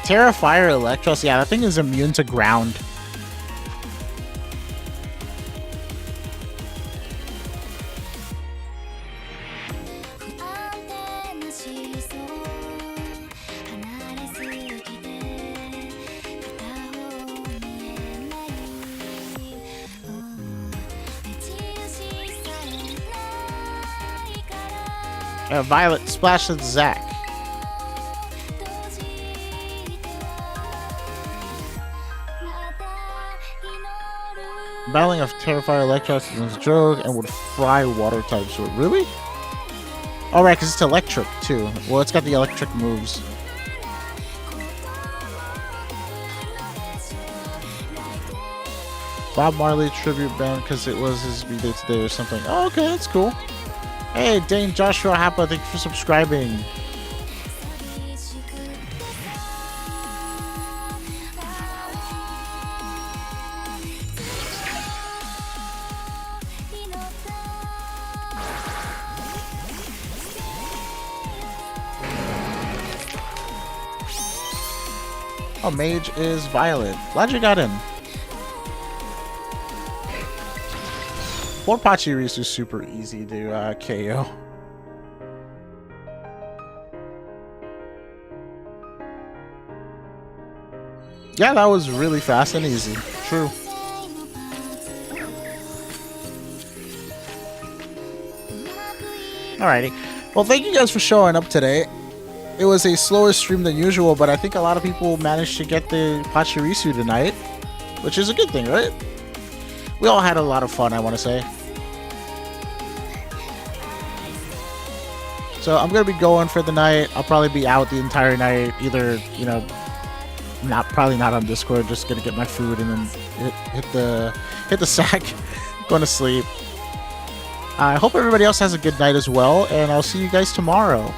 Tera, Fire, Electros. Yeah, that thing is immune to ground. Violet splashes Zack. Battling of Terrifier Electros is a joke and would fry water types. Really? Alright, because it's electric too. Well, it's got the electric moves. Bob Marley tribute band because it was his birthday today or something. Oh, okay, that's cool. Hey, Dane Joshua Happa, thank you for subscribing. Oh, Mage is Violet. Glad you got in. Poor Pachirisu is super easy to KO. Yeah, that was really fast and easy. True. Alrighty. Well, thank you guys for showing up today. It was a slower stream than usual, but I think a lot of people managed to get the Pachirisu tonight, which is a good thing, right? We all had a lot of fun, I want to say. So I'm going to be going for the night. I'll probably be out the entire night, either, you know, probably not on Discord, just going to get my food and then hit the sack, going to sleep. I hope everybody else has a good night as well, and I'll see you guys tomorrow.